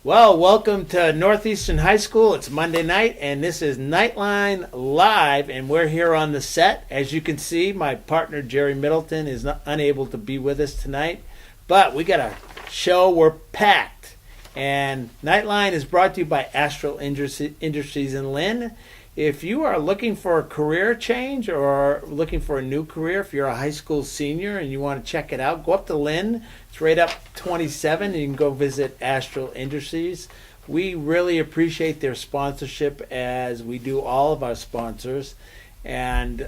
Well, welcome to Northeastern High School. It's Monday night, and this is Knightline Live, and we're here on the set. As you can see, my partner Jerry Middleton is unable to be with us tonight, but we got a show. We're packed, and Knightline is brought to you by Astral Industries in Lynn. If you are looking for a career change or looking for a new career, if you're a high school senior and you want to check it out, go up to Lynn. It's right up 27, and you can go visit Astral Industries. We really appreciate their sponsorship, as we do all of our sponsors. And,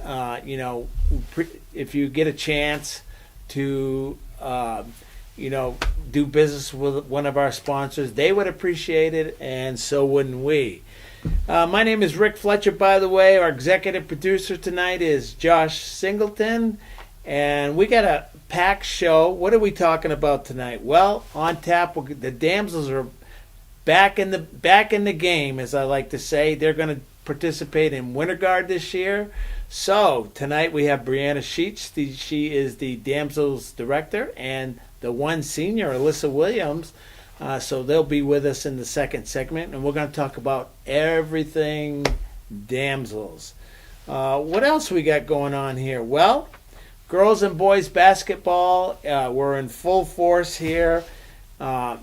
if you get a chance to, do business with one of our sponsors, they would appreciate it, and so wouldn't we. My name is Rick Fletcher, by the way. Our executive producer tonight is Josh Singleton, and we got a packed show. What are we talking about tonight? Well, on tap, the Damsels are back in the game, as I like to say. They're going to participate in Winter Guard this year. So tonight we have Brianna Sheets. She is the Damsels director, and the one senior, Alyssa Williams. So they'll be with us in the second segment, and we're going to talk about everything Damsels. What else we got going on here? Well, girls and boys basketball, we're in full force here. The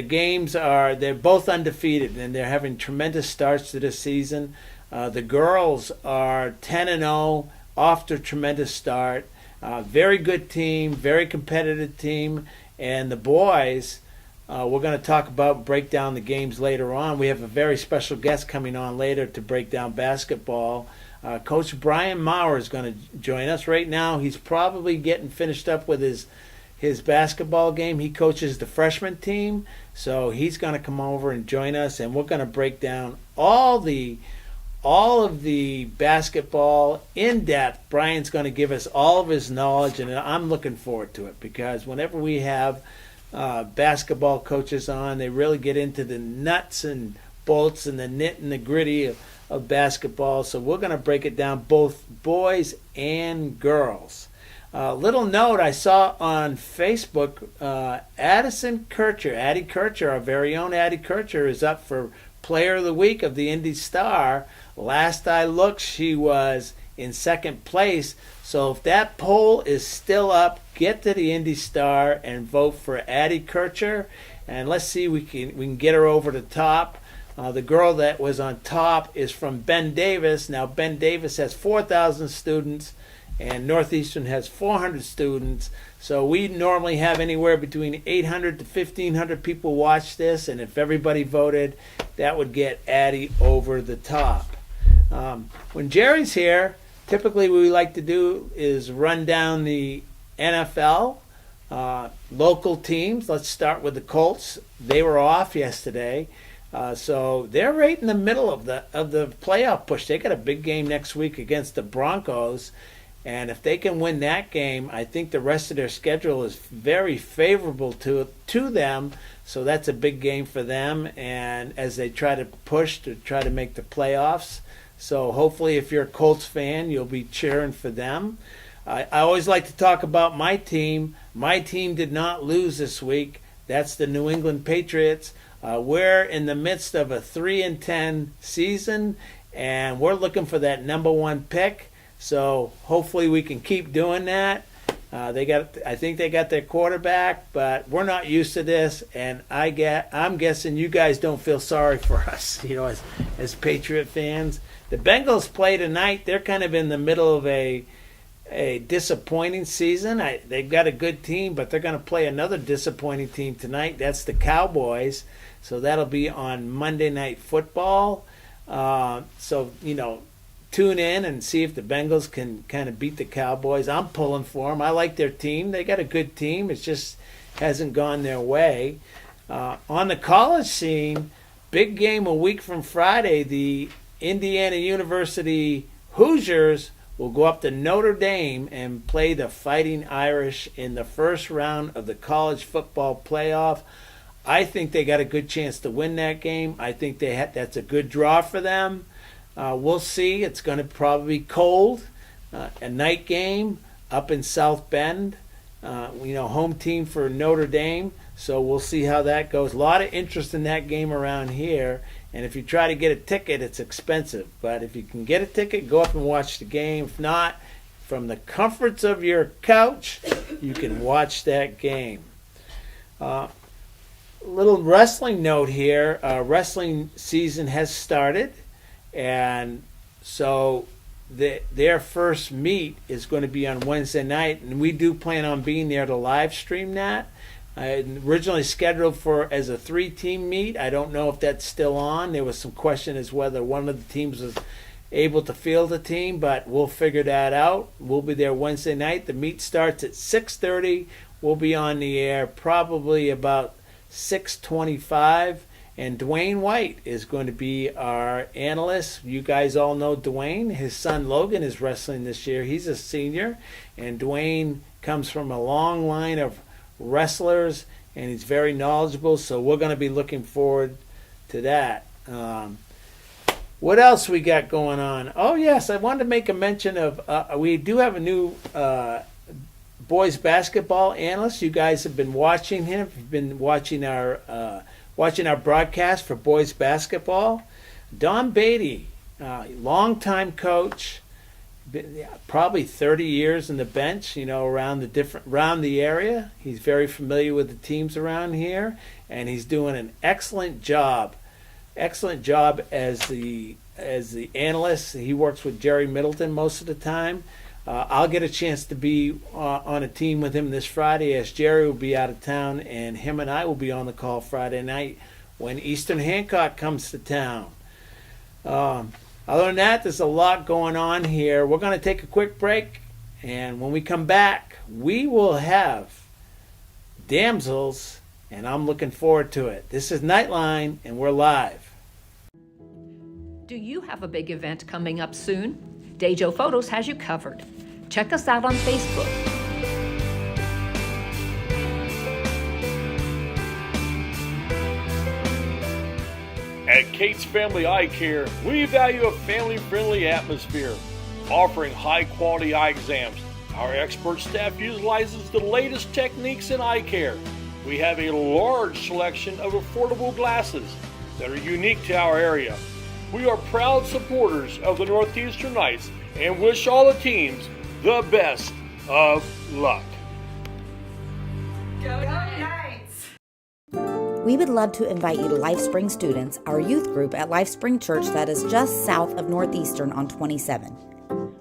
games they're both undefeated, and they're having tremendous starts to this season. The girls are 10-0, off to a tremendous start. Very good team, very competitive team. And the boys, we're going to talk about, break down the games later on. We have a very special guest coming on later to break down basketball. Coach Brian Maurer is going to join us. Right now, he's probably getting finished up with his basketball game. He coaches the freshman team, so he's going to come over and join us, and we're going to break down all of the basketball in depth. Brian's going to give us all of his knowledge, and I'm looking forward to it, because whenever we have basketball coaches on, they really get into the nuts and bolts and the nit and the gritty of basketball. So we're going to break it down, both boys and girls. Little note I saw on Facebook, Addie Kircher, our very own Addie Kircher, is up for Player of the Week of the Indy Star. Last I looked, she was in second place. So if that poll is still up, get to the Indy Star and vote for Addie Kircher, and let's see we can get her over the top. The girl that was on top is from Ben Davis. Now Ben Davis has 4,000 students, and Northeastern has 400 students. So we normally have anywhere between 800 to 1,500 people watch this, and if everybody voted, that would get Addie over the top. When Jerry's here, typically what we like to do is run down the NFL local teams. Let's start with the Colts. They were off yesterday, so they're right in the middle of the playoff push. They got a big game next week against the Broncos. And if they can win that game, I think the rest of their schedule is very favorable to them. So that's a big game for them, and as they try to push to try to make the playoffs. So hopefully if you're a Colts fan, you'll be cheering for them. I always like to talk about my team. My team did not lose this week. That's the New England Patriots. We're in the midst of a 3-10 season, and we're looking for that number one pick. So hopefully we can keep doing that. I think they got their quarterback, but we're not used to this, and I'm guessing you guys don't feel sorry for us, as Patriot fans. The Bengals play tonight. They're kind of in the middle of a disappointing season. They've got a good team, but they're going to play another disappointing team tonight. That's the Cowboys. So that'll be on Monday Night Football. Tune in and see if the Bengals can kind of beat the Cowboys. I'm pulling for them. I like their team. They got a good team. It just hasn't gone their way. On the college scene, big game a week from Friday. The Indiana University Hoosiers will go up to Notre Dame and play the Fighting Irish in the first round of the college football playoff. I think they got a good chance to win that game. I think that's a good draw for them. We'll see. It's going to probably be cold. A night game up in South Bend. home team for Notre Dame. So we'll see how that goes. A lot of interest in that game around here. And if you try to get a ticket, it's expensive. But if you can get a ticket, go up and watch the game. If not, from the comforts of your couch, you can watch that game. Little wrestling note here. Wrestling season has started. And so their first meet is going to be on Wednesday night. And we do plan on being there to live stream that. Originally scheduled as a 3-team meet. I don't know if that's still on. There was some question as whether one of the teams was able to field a team, but we'll figure that out. We'll be there Wednesday night. The meet starts at 6:30. We'll be on the air probably about 6:25. And Dwayne White is going to be our analyst. You guys all know Dwayne. His son Logan is wrestling this year. He's a senior. And Dwayne comes from a long line of wrestlers, and he's very knowledgeable, so we're going to be looking forward to that. What else we got going on? Oh yes, I wanted to make a mention of we do have a new boys basketball analyst. You guys have been watching him. You've been watching our broadcast for boys basketball. Don Beatty, longtime coach, probably 30 years in the bench, around the area. He's very familiar with the teams around here, and he's doing an excellent job as the analyst. He works with Jerry Middleton most of the time. I'll get a chance to be on a team with him this Friday, as Jerry will be out of town, and him and I will be on the call Friday night when Eastern Hancock comes to town. Other than that, there's a lot going on here. We're going to take a quick break, and when we come back, we will have damsels, and I'm looking forward to it. This is Knightline, and we're live. Do you have a big event coming up soon? Dejo Photos has you covered. Check us out on Facebook. At Kate's Family Eye Care, we value a family-friendly atmosphere, offering high-quality eye exams. Our expert staff utilizes the latest techniques in eye care. We have a large selection of affordable glasses that are unique to our area. We are proud supporters of the Northeastern Knights and wish all the teams the best of luck. Go Knights! We would love to invite you to LifeSpring Students, our youth group at LifeSpring Church that is just south of Northeastern on 27.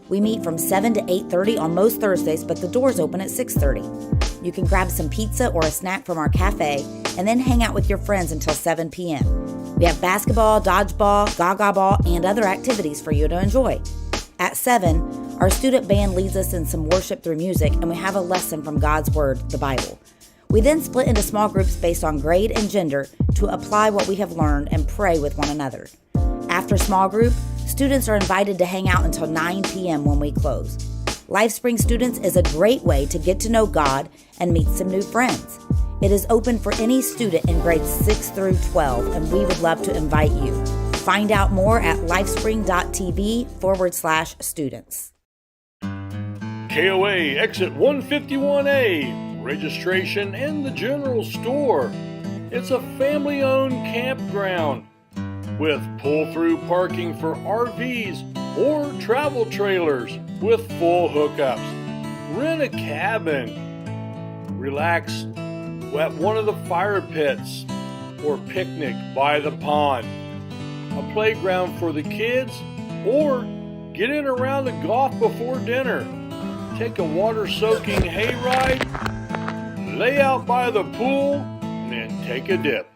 We meet from 7 to 8:30 on most Thursdays, but the doors open at 6:30. You can grab some pizza or a snack from our cafe and then hang out with your friends until 7 p.m. We have basketball, dodgeball, gaga ball, and other activities for you to enjoy. At 7, our student band leads us in some worship through music, and we have a lesson from God's Word, the Bible. We then split into small groups based on grade and gender to apply what we have learned and pray with one another. After small group, students are invited to hang out until 9 p.m. when we close. LifeSpring Students is a great way to get to know God and meet some new friends. It is open for any student in grades 6 through 12, and we would love to invite you. Find out more at lifespring.tv/students. KOA Exit 151A, registration in the general store. It's a family-owned campground with pull-through parking for RVs or travel trailers with full hookups. Rent a cabin. Relax at one of the fire pits or picnic by the pond. A playground for the kids, or get in around the golf before dinner. Take a water-soaking hayride, lay out by the pool, and then take a dip.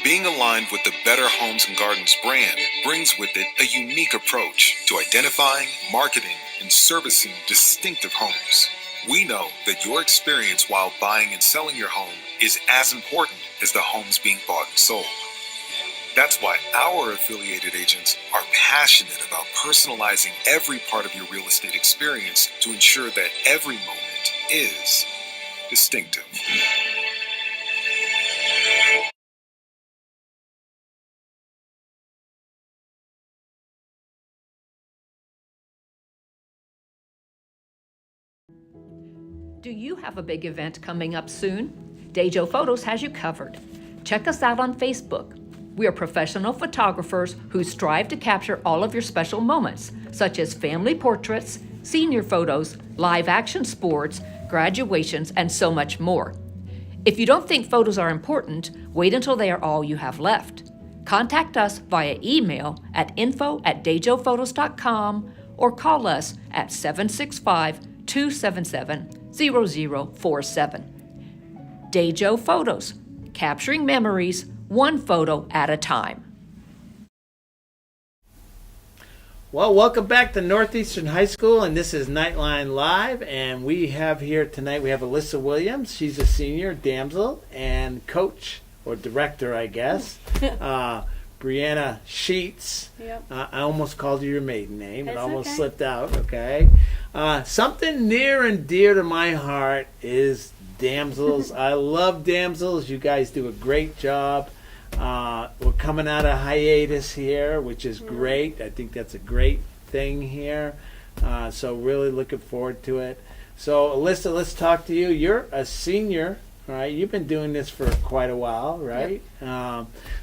Being aligned with the Better Homes and Gardens brand brings with it a unique approach to identifying, marketing, and servicing distinctive homes. We know that your experience while buying and selling your home is as important as the homes being bought and sold. That's why our affiliated agents are passionate about personalizing every part of your real estate experience to ensure that every moment is distinctive. Do you have a big event coming up soon? Dejo Photos has you covered. Check us out on Facebook. We are professional photographers who strive to capture all of your special moments, such as family portraits, senior photos, live action sports, graduations, and so much more. If you don't think photos are important, wait until they are all you have left. Contact us via email at info@dejophotos.com or call us at 765-277-0047. Dejo Photos, capturing memories one photo at a time. Well, welcome back to Northeastern High School, and this is Knightline Live, and we have here tonight, we have Alyssa Williams. She's a senior damsel, and coach, or director, I guess, Brianna Sheets. Yep. I almost called you your maiden name. It It's almost okay. slipped out, okay? Something near and dear to my heart is damsels. I love damsels. You guys do a great job. We're coming out of hiatus here, which is great. I think that's a great thing here. So really looking forward to it. So Alyssa, let's talk to you. You're a senior, right? You've been doing this for quite a while, right?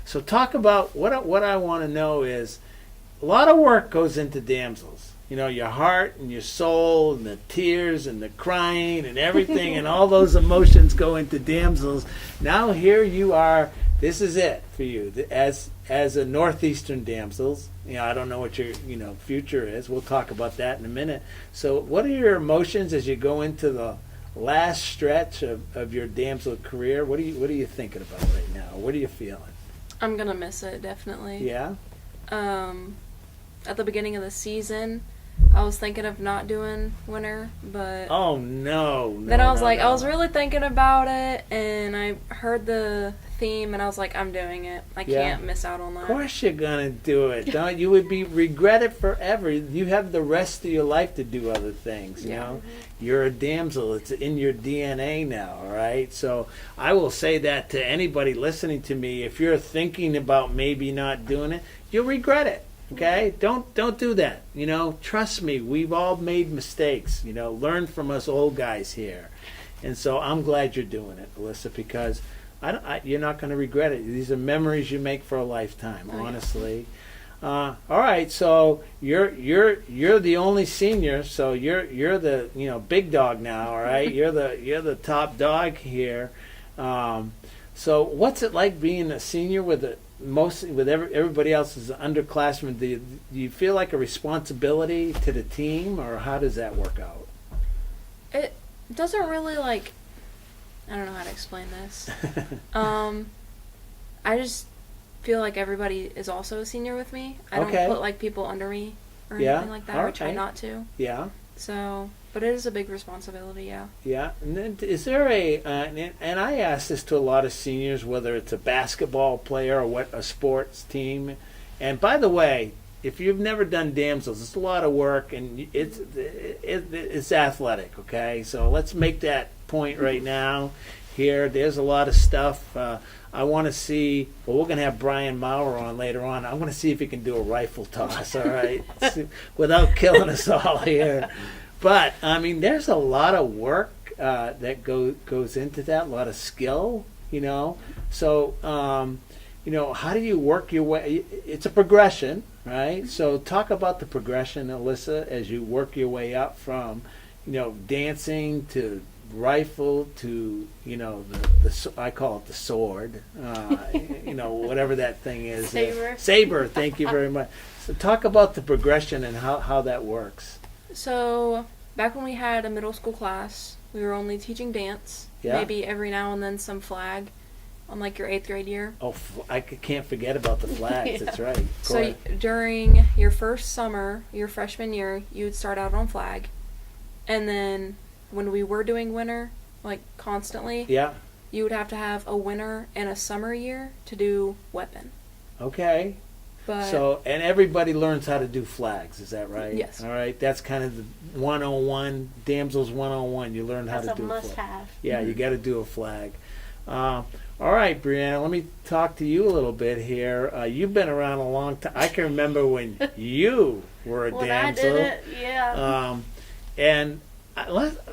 So talk about what I want to know is a lot of work goes into damsels. You know, your heart and your soul and the tears and the crying and everything and all those emotions go into damsels. Now here you are. This is it for you as a Northeastern damsels. You know, I don't know what your future is. We'll talk about that in a minute. So, what are your emotions as you go into the last stretch of your damsel career? What are you thinking about right now? What are you feeling? I'm gonna miss it, definitely. Yeah. At the beginning of the season, I was thinking of not doing winter, but Oh no. then I was no, like, no. I was really thinking about it, and I heard the theme, and I was like, I'm doing it. I Yeah. can't miss out on that. Of course you're gonna do it. Don't you? Would be regret it forever. You have the rest of your life to do other things. You know, you're a damsel. It's in your DNA now. All right. So I will say that to anybody listening to me. If you're thinking about maybe not doing it, you'll regret it. Okay. Don't do that. You know, trust me. We've all made mistakes. You know, learn from us old guys here. And so I'm glad you're doing it, Alyssa, because you're not going to regret it. These are memories you make for a lifetime, honestly. All right, so you're the only senior, so you're the big dog now. All right, you're the top dog here. So what's it like being a senior with everybody else as an underclassman? Do you feel like a responsibility to the team, or how does that work out? It doesn't really I don't know how to explain this. I just feel like everybody is also a senior with me. I Okay. don't put people under me or Yeah, anything like that, or try alright. not to. Yeah. So, but it is a big responsibility, yeah. Yeah, and then is there and I ask this to a lot of seniors, whether it's a basketball player or a sports team. And by the way, if you've never done damsels, it's a lot of work, and it's athletic. Okay, so let's make that point right now. Here, there's a lot of stuff. I want to see. Well, we're going to have Brian Maurer on later on. I want to see if he can do a rifle toss. All right, without killing us all here. But I mean, there's a lot of work that goes into that. A lot of skill. So how do you work your way? It's a progression, right? So talk about the progression, Alyssa, as you work your way up from, dancing to rifle to, the I call it the sword, whatever that thing is. Saber. Saber, thank you very much. So talk about the progression and how that works. So, back when we had a middle school class, we were only teaching dance. Yeah. Maybe every now and then some flag. on like your 8th grade year. Oh, I can't forget about the flags. Yeah. That's right. So during your first summer, your freshman year, you would start out on flag. And then when we were doing winter, like constantly, yeah. you would have to have a winter and a summer year to do weapon. Okay. But So, and everybody learns how to do flags, is that right? Yes. All right, that's kind of the 101, Damsels 101. You learn how That's to a do a flag. must-have. Yeah, you got to do a flag. All right, Brianna, let me talk to you a little bit here. You've been around a long time. I can remember when you were a When damsel. I did it, yeah. And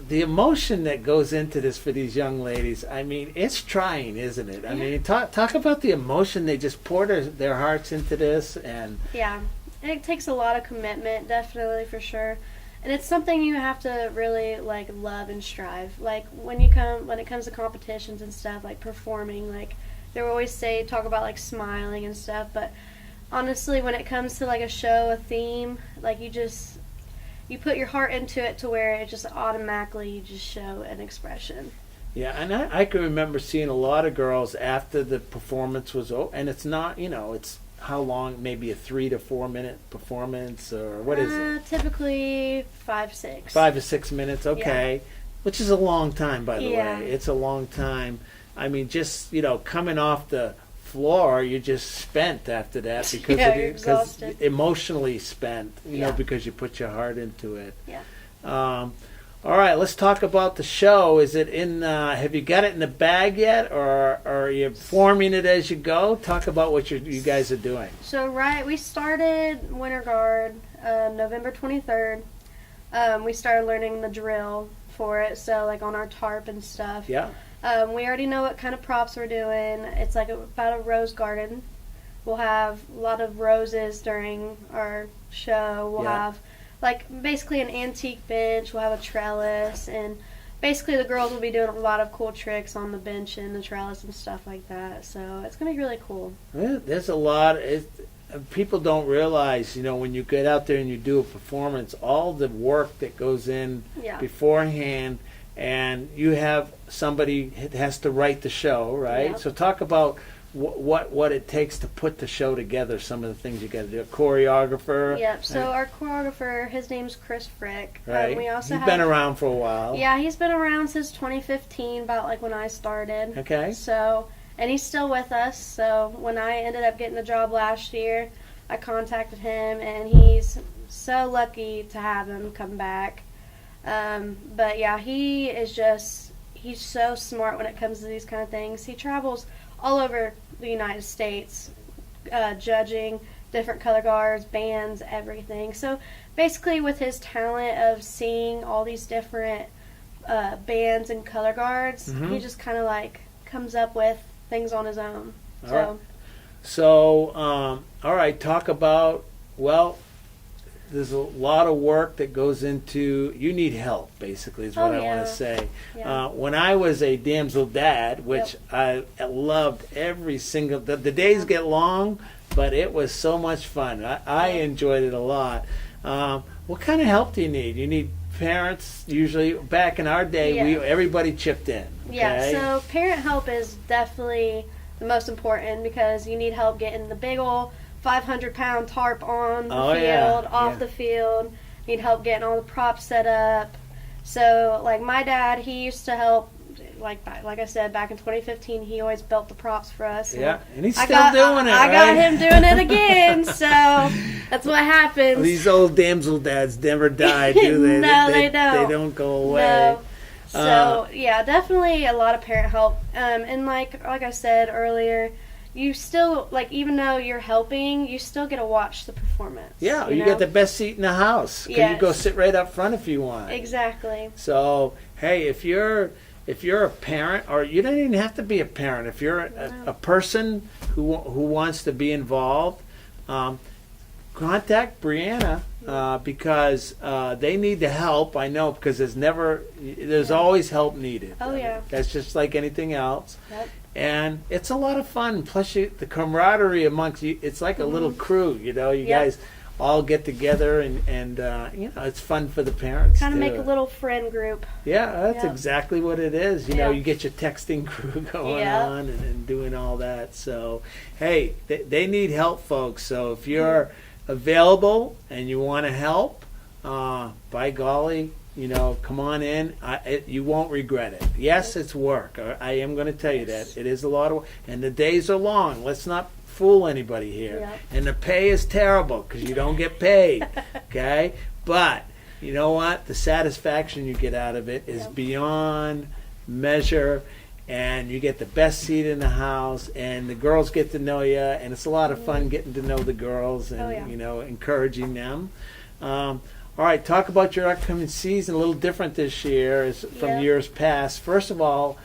the emotion that goes into this for these young ladies, I mean, it's trying, isn't it? I mean, talk about the emotion. They just pour their hearts into this. And Yeah, and it takes a lot of commitment, definitely, for sure. And it's something you have to really like love and strive. Like when it comes to competitions and stuff, like performing, like they always talk about like smiling and stuff. But honestly, when it comes to like a show, a theme, like you put your heart into it to where it just automatically you just show an expression. yeah, and I can remember seeing a lot of girls after the performance was over. And it's not, it's how long? Maybe a 3 to 4 minute performance, or what is it? Typically 5-6. 5 to 6 minutes, okay. Which is a long time, by the Yeah. way. It's a long time. I mean, just, coming off the floor, you're just spent after that because Yeah, you're exhausted. emotionally spent, Yeah. because you put your heart into it. Yeah. All right, let's talk about the show. Is it have you got it in the bag yet, or are you forming it as you go? Talk about what you guys are doing. So we started Winter Guard November 23rd. We started learning the drill for it, so like on our tarp and stuff. Yeah. We already know what kind of props we're doing. It's like about a rose garden. We'll have a lot of roses during our show. We'll have like basically an antique bench. We'll have a trellis, and basically the girls will be doing a lot of cool tricks on the bench and the trellis and stuff like that. So it's gonna be really cool. Yeah, there's a lot. People don't realize, when you get out there and you do a performance, all the work that goes in Yeah. beforehand, and you have somebody that has to write the show, right? Yep. So talk about what it takes to put the show together. Some of the things you got to do. A choreographer. Yep. So our choreographer, his name's Chris Frick. Right. We also He's been around for a while. Yeah, he's been around since 2015, about like when I started. Okay. So, and he's still with us. So when I ended up getting the job last year, I contacted him, and he's so lucky to have him come back. But yeah, he's so smart when it comes to these kind of things. He travels all over the United States, judging different color guards, bands, everything. So basically with his talent of seeing all these different bands and color guards, he just kind of like comes up with things on his own. All right. So, all right, talk about, there's a lot of work that goes into, you need help, basically, is what I want to say. Yeah. When I was a damsel dad, which I loved every single, the days get long, but it was so much fun. I enjoyed it a lot. What kind of help do you need? You need parents, usually. Back in our day, everybody chipped in. Okay? Yeah, so parent help is definitely the most important, because you need help getting the big ol' 500-pound tarp on the field, off the field. Need help getting all the props set up. So, like my dad, he used to help. Like I said, back in 2015, he always built the props for us. And he's still doing it. I got him doing it again. So that's what happens. These old damsel dads never die, do they? No, they don't. They don't go away. No. So yeah, definitely a lot of parent help. And like I said earlier, you still, like, even though you're helping, you still get to watch the performance. Yeah, you you know? get the best seat in the house. Yes. You go sit right up front if you want. Exactly. So, hey, if you're a parent, or you don't even have to be a parent, if you're a person who wants to be involved, contact Brianna, because they need the help. I know, because there's always help needed. Oh, yeah. That's just like anything else. Yep. And it's a lot of fun. Plus, the camaraderie amongst you, it's like a little crew, you Yep. guys all get together and it's fun for the parents. Kind of too. make a little friend group. Yeah, that's Yep. exactly what it is. You know, you get your texting crew going Yep. on and doing all that. So, hey, they need help, folks. So if you're available and you want to help, by golly, come on in. You won't regret it. Yes, it's work. I am going to tell you that. It is a lot of work. And the days are long. Let's not fool anybody here. Yep. And the pay is terrible because you don't get paid. Okay? But you know what? The satisfaction you get out of it is beyond measure. And you get the best seat in the house, and the girls get to know you, and it's a lot of fun getting to know the girls and, encouraging them. All right, talk about your upcoming season. A little different this year from years past. First of all,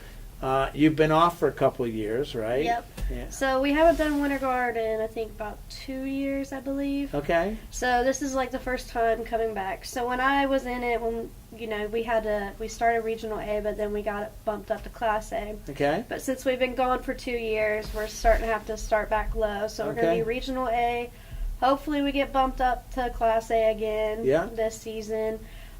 you've been off for a couple of years, right? Yep. Yeah. So we haven't done Winter Guard in I think about 2 years, I believe. Okay. So this is like the first time coming back. So when I was in it, we started Regional A, but then we got it bumped up to Class A. Okay. But since we've been gone for 2 years, we're starting to have to start back low. So we're going to be Regional A. Hopefully we get bumped up to Class A again this season.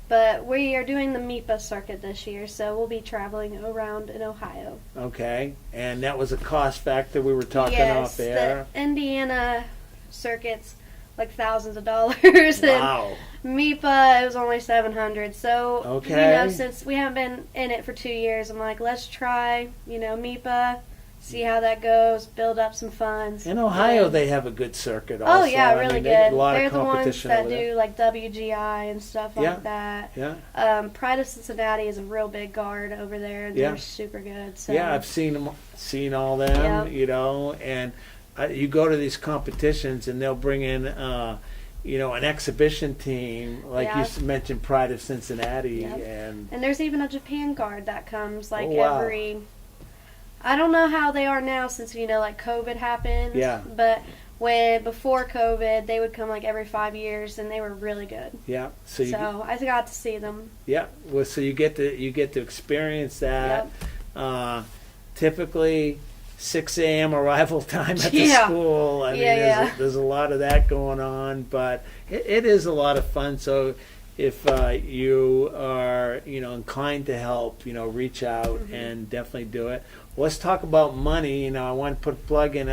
But we are doing the MIPA circuit this year, so we'll be traveling around in Ohio. Okay. And that was a cost factor we were talking off Yes, there. the Indiana circuit's like thousands of dollars. Wow. And MIPA, it was only $700. So, Okay. since we haven't been in it for 2 years, I'm like, let's try, MIPA, see how that goes, build up some funds. In Ohio, they have a good circuit also. Oh, yeah, really They good. get a lot They're of the ones competition that over there. do like WGI and stuff Yeah. like that. Yeah. Pride of Cincinnati is a real big guard over there, and Yeah. they're super good. So. Yeah, I've seen all them, and you go to these competitions and they'll bring in, an exhibition team, like you mentioned, Pride of Cincinnati, and there's even a Japan guard that comes like wow. every. I don't know how they are now since like COVID happened. Yeah. But before COVID, they would come like every 5 years, and they were really good. Yeah. So I got to see them. Yeah. Well, so you get to experience that. Yep. Typically, 6 a.m. arrival time at the Yeah. school. I mean, there's a lot of that going on, but it is a lot of fun. So if you are inclined to help, reach out and definitely do it. Let's talk about money. I want to put a plug in.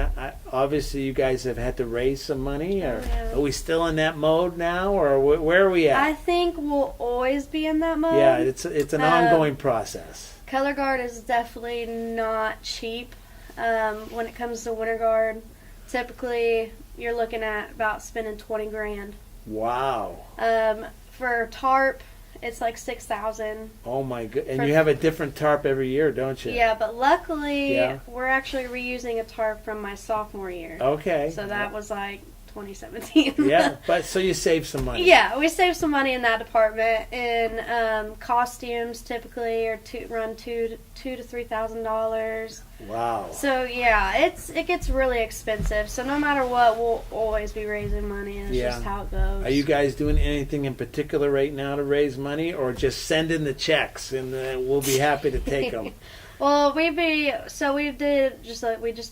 Obviously, you guys have had to raise some money. Or are we still in that mode now, or where are we at? I think we'll always be in that mode. Yeah, it's an ongoing process. Color guard is definitely not cheap. When it comes to Winter Guard, typically you're looking at about spending $20,000. Wow. For tarp, it's like $6,000. Oh my god! And you have a different tarp every year, don't you? Yeah, but luckily we're actually reusing a tarp from my sophomore year. Okay. So that was like 2017. Yeah, but so you save some money. Yeah, we saved some money in that department. And costumes typically run $2,000 to $3,000. Wow. So yeah, it gets really expensive. So no matter what, we'll always be raising money, and it's just how it goes. Are you guys doing anything in particular right now to raise money, or just send in the checks and we'll be happy to take them? Well, we just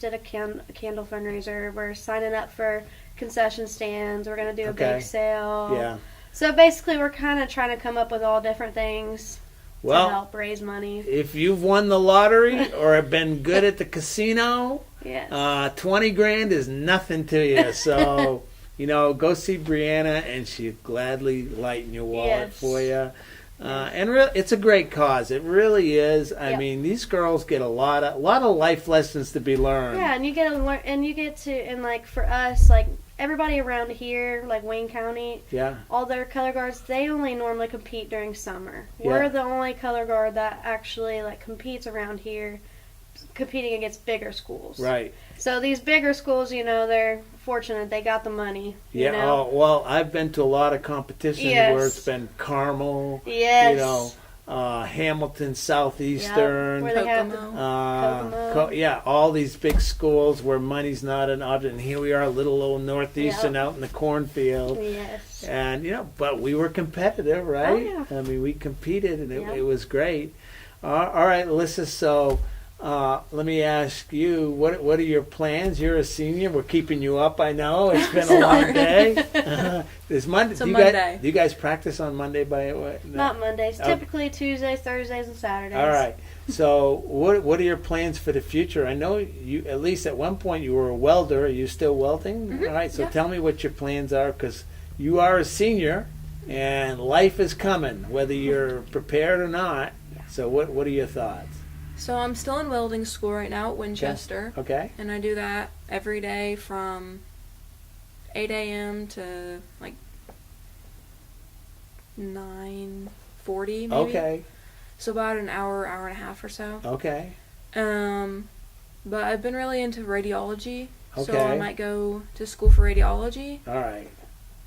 did a candle fundraiser. We're signing up for concession stands. We're going to do a bake sale. Yeah. So basically, we're kind of trying to come up with all different things to help raise money. If you've won the lottery or have been good at the casino, yes. $20,000 is nothing to you. So, go see Brianna, and she'll gladly lighten your wallet for you. And it's a great cause. It really is. I mean, these girls get a lot of life lessons to be learned. Yeah, and you get to learn, and like for us, like everybody around here, like Wayne County, all their color guards, they only normally compete during summer. Yeah. We're the only color guard that actually like competes around here, competing against bigger schools. Right. So these bigger schools, they're fortunate they got the money. Yeah. Oh, well, I've been to a lot of competitions where it's been Carmel. Yes. Hamilton Southeastern. Where they have Kokomo. All these big schools where money's not an object, and here we are, little old Northeastern out in the cornfield. Yes. And but we were competitive, right? Oh, yeah. I mean, we competed, and it was great. All right, Alyssa. So, let me ask you, what are your plans? You're a senior. We're keeping you up, I know. It's been a long day. It's Monday. It's a Monday. Do you guys practice on Monday by the way? No. Not Mondays. Typically Tuesdays, Thursdays, and Saturdays. All right. So what are your plans for the future? I know you, at least at one point, you were a welder. Are you still welding? Mhm. All right. So Yeah. tell me what your plans are, because you are a senior, and life is coming, whether you're prepared or not. So what are your thoughts? So I'm still in welding school right now at Winchester. Okay. And I do that every day from 8 a.m. to like 9:40 maybe. Okay. So about an hour and a half or so. Okay. But I've been really into radiology. So Okay. I might go to school for radiology All right.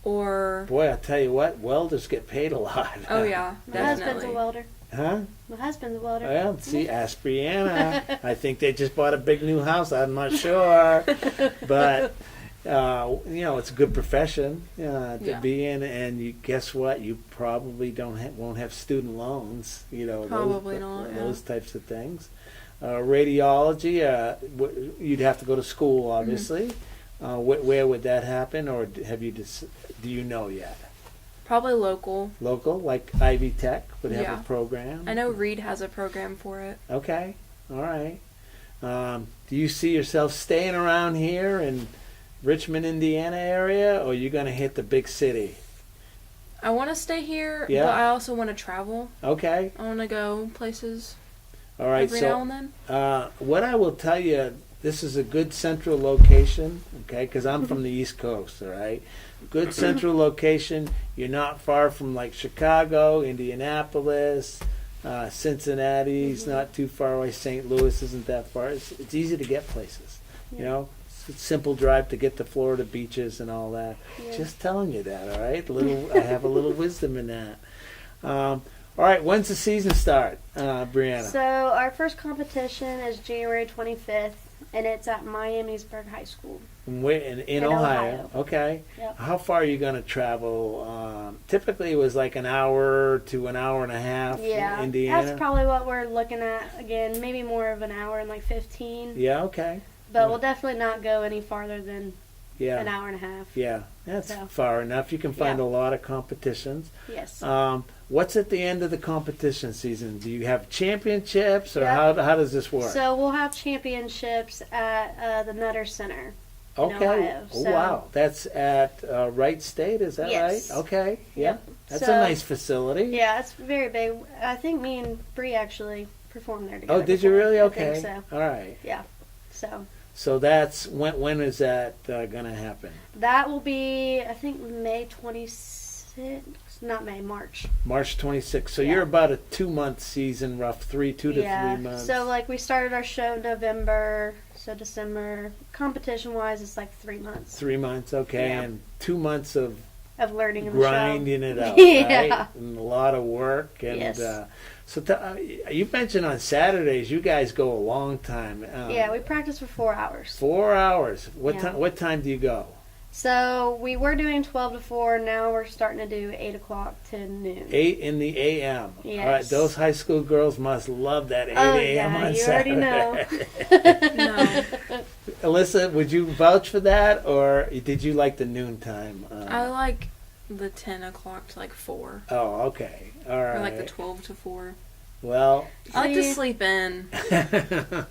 or Boy, I'll tell you what, welders get paid a lot. oh yeah, My husband's a definitely. welder. Huh? My husband's a welder. Well, see, ask Brianna. I think they just bought a big new house. I'm not sure. But, it's a good profession to Yeah. be in. And guess what? You probably won't have student loans, Probably not, yeah. those types of things. Radiology, you'd have to go to school, obviously. Where would that happen? Or do you know yet? Probably local. Local, like Ivy Tech would have Yeah. a program. I know Reed has a program for it. Okay, all right. Do you see yourself staying around here in Richmond, Indiana area, or are you going to hit the big city? I want to stay here, Yeah. but I also want to travel. Okay, I want to go places all right. every now So, and then. what I will tell you, this is a good central location, okay? Because I'm from the East Coast, all right. Good central location. You're not far from like Chicago, Indianapolis, Cincinnati's not too far away. St. Louis isn't that far. It's easy to get places, you know. It's a simple drive to get to Florida beaches and all that. Yeah. Just telling you that, all right. I have a little wisdom in that. All right, when's the season start, Brianna? So our first competition is January 25th, and it's at Miamisburg High School. In Ohio. Okay. Yep. How far are you going to travel? Typically, it was like an hour to an hour and a half. Yeah, Indiana. that's probably what we're looking at. Again, maybe more of an hour and like 15. Yeah. Okay. But we'll definitely not go any farther than Yeah. an hour and a half. Yeah. That's So. far enough. You can find Yeah. a lot of competitions. Yes. What's at the end of the competition season? Do you have championships, or Yeah. how does this work? So we'll have championships at the Nutter Center. in okay. Ohio, Oh, so- wow. That's at Wright State. Is that Yes. right? Okay. Yeah. Yep. That's So- a nice facility. Yeah, it's very big. I think me and Bree actually performed there together. Oh, did you before. really? I Okay. think so. All right. Yeah. So So that's when is that going to happen? that will be, I think, May 26th. Not May, March. March 26th. So Yeah. you're about a 2-month season, rough 2 to 3 months. So like we started our show November, so December. Competition wise, it's like 3 months 3 months, okay, Yeah. and 2 months of of learning in the grinding it out, Yeah. right? And a lot of work. And Yes. so you mentioned on Saturdays you guys go a long time. show. Yeah, we practice for 4 hours. 4 hours. What Yeah. time? What time do you go? So we were doing 12 to 4. Now we're starting to do 8 o'clock to noon. 8 in the a.m. All right, Yes. those high school girls must love that 8 Oh, a.m. yeah, on you already Saturday. know. No, Alyssa, would you vouch for that, or did you like the noon time? I like the 10 o'clock to like 4. Oh, okay. All right. Or like the 12 to 4. Well, I like to See? sleep in.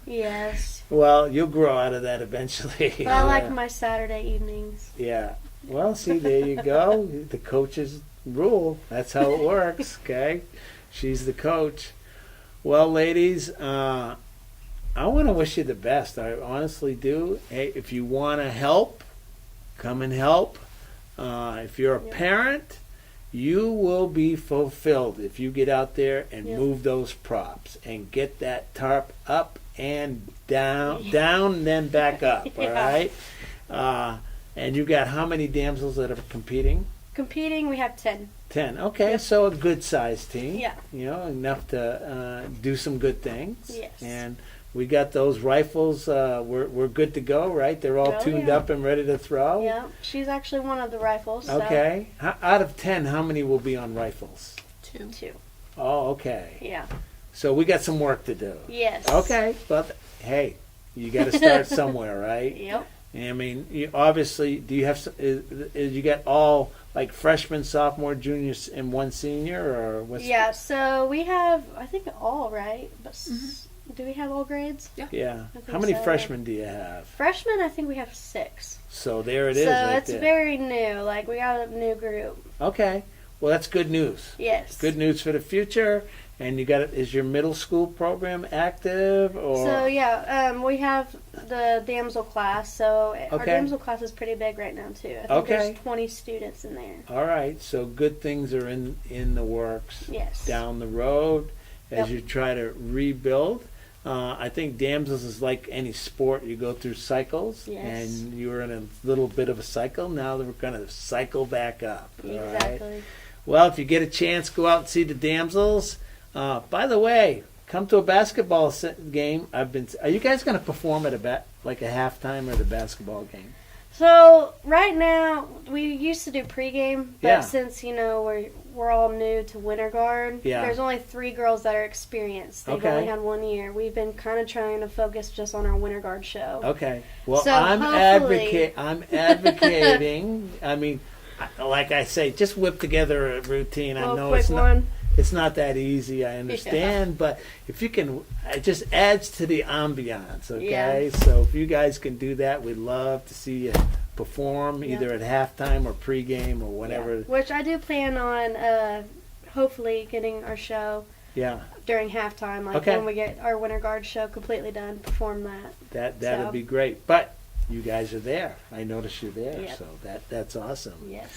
Yes. well, you'll grow out of that eventually. But I like my Saturday evenings. Yeah. Well, see, there you go. The coach's rule. That's how it works. Okay. She's the coach. Well, ladies, I want to wish you the best. I honestly do. Hey, if you want to help, come and help. If you're a Yep. parent, you will be fulfilled if you get out there and Yep. move those props and get that tarp up and down, and then back up. All Yeah. right. And you got how many damsels that are competing? Competing, we have 10. 10. Okay, Yep. so a good sized team. Yeah. You know, enough to do some good things. Yes. And we got those rifles. We're good to go, right? They're all Oh, tuned yeah. up and ready to throw. Yeah, she's actually one of the rifles. So Okay. Out of 10, how many will be on rifles? 2. 2. Oh, okay. Yeah. So we got some work to do. Yes. Okay, but hey, you got to start somewhere, right? Yep. I mean, you obviously, do you have, you got all like freshmen, sophomore, juniors, and one senior, or what's? Yeah, so we have, I think all, right? But do we have all grades? Yeah. I think How many so, yeah. freshmen do you have? Freshmen, I think we have 6. So there it is. So right it's there. very new. Like, we got a new group. Okay. Well, that's good news. Yes. Good news for the future. And you got it. Is your middle school program active, or? So yeah, we have the damsel class. So our Okay. damsel class is pretty big right now too. I think Okay. there's 20 students in there. All right. So good things are in the works. Yes. Down the road, as Yep. you try to rebuild. I think damsels is like any sport. You go through cycles, Yes. and you were in a little bit of a cycle. Now we're going to cycle back up. All right. Exactly. Well, if you get a chance, go out and see the damsels. By the way, come to a basketball game. Are you guys going to perform at like a halftime or the basketball game? So right now we used to do pregame, but Yeah. since we're all new to Winter Guard, Yeah. there's only 3 girls that are experienced. They've Okay. only had 1 year. We've been kind of trying to focus just on our Winter Guard show. Okay. Well, So I'm hopefully- advocating. I mean, like I say, just whip together a routine. I Little know quick it's not. one. It's not that easy, I understand, but if you can, it just adds to the ambiance, okay? Yeah. So if you guys can do that, we'd love to see you perform either at halftime or pregame or whatever. Yeah. Which I do plan on hopefully getting our show Yeah, during halftime. Like Okay. when we get our Winter Guard show completely done, perform that. that would So- be great. But you guys are there. I notice you're there, Yep. so that's awesome. Yes.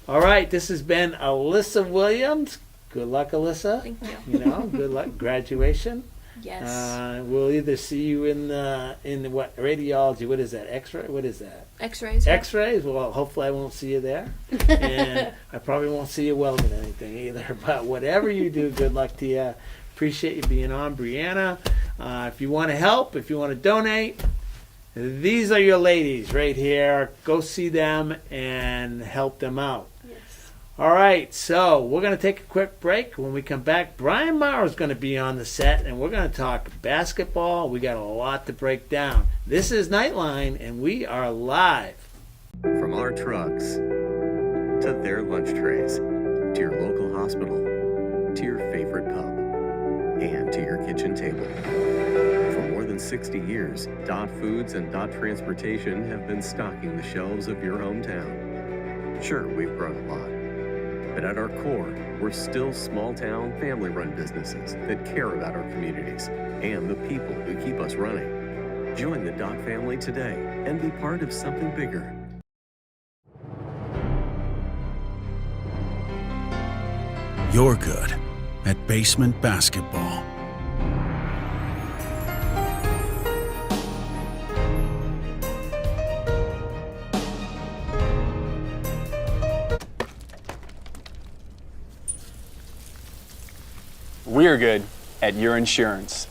All right, this has been Alyssa Williams. Good luck, Alyssa. Thank you. You know, good luck graduation. Yes. We'll either see you in the what radiology? What is that? X-ray? What is that? X-rays. X-rays. Well, hopefully I won't see you there, and I probably won't see you welding anything either. But whatever you do, good luck to you. Appreciate you being on, Brianna. If you want to help, if you want to donate, these are your ladies right here. Go see them and help them out. Yes. All right, so we're going to take a quick break. When we come back, Brian Morrow's going to be on the set, and we're going to talk basketball. We got a lot to break down. This is Knightline, and we are live. From our trucks to their lunch trays, to your local hospital, to your favorite pub, and to your kitchen table. For more than 60 years, Dot Foods and Dot Transportation have been stocking the shelves of your hometown. Sure, we've grown a lot, but at our core, we're still small-town, family-run businesses that care about our communities and the people who keep us running. Join the Dot family today and be part of something bigger. You're good at basement basketball. We're good at your insurance.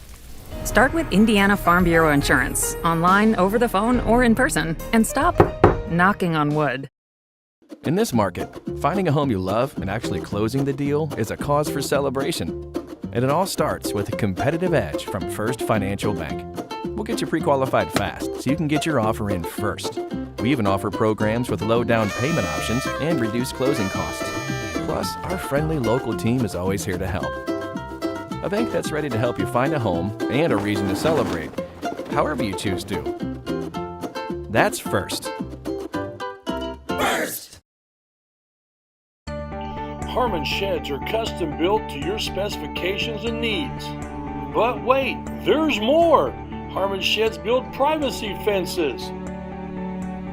Start with Indiana Farm Bureau Insurance, online, over the phone, or in person, and stop knocking on wood. In this market, finding a home you love and actually closing the deal is a cause for celebration. And it all starts with a competitive edge from First Financial Bank. We'll get you pre-qualified fast so you can get your offer in first. We even offer programs with low down payment options and reduced closing costs. Plus, our friendly local team is always here to help. A bank that's ready to help you find a home and a reason to celebrate, however you choose to. That's First. Harmon sheds are custom built to your specifications and needs. But wait, there's more! Harmon sheds build privacy fences,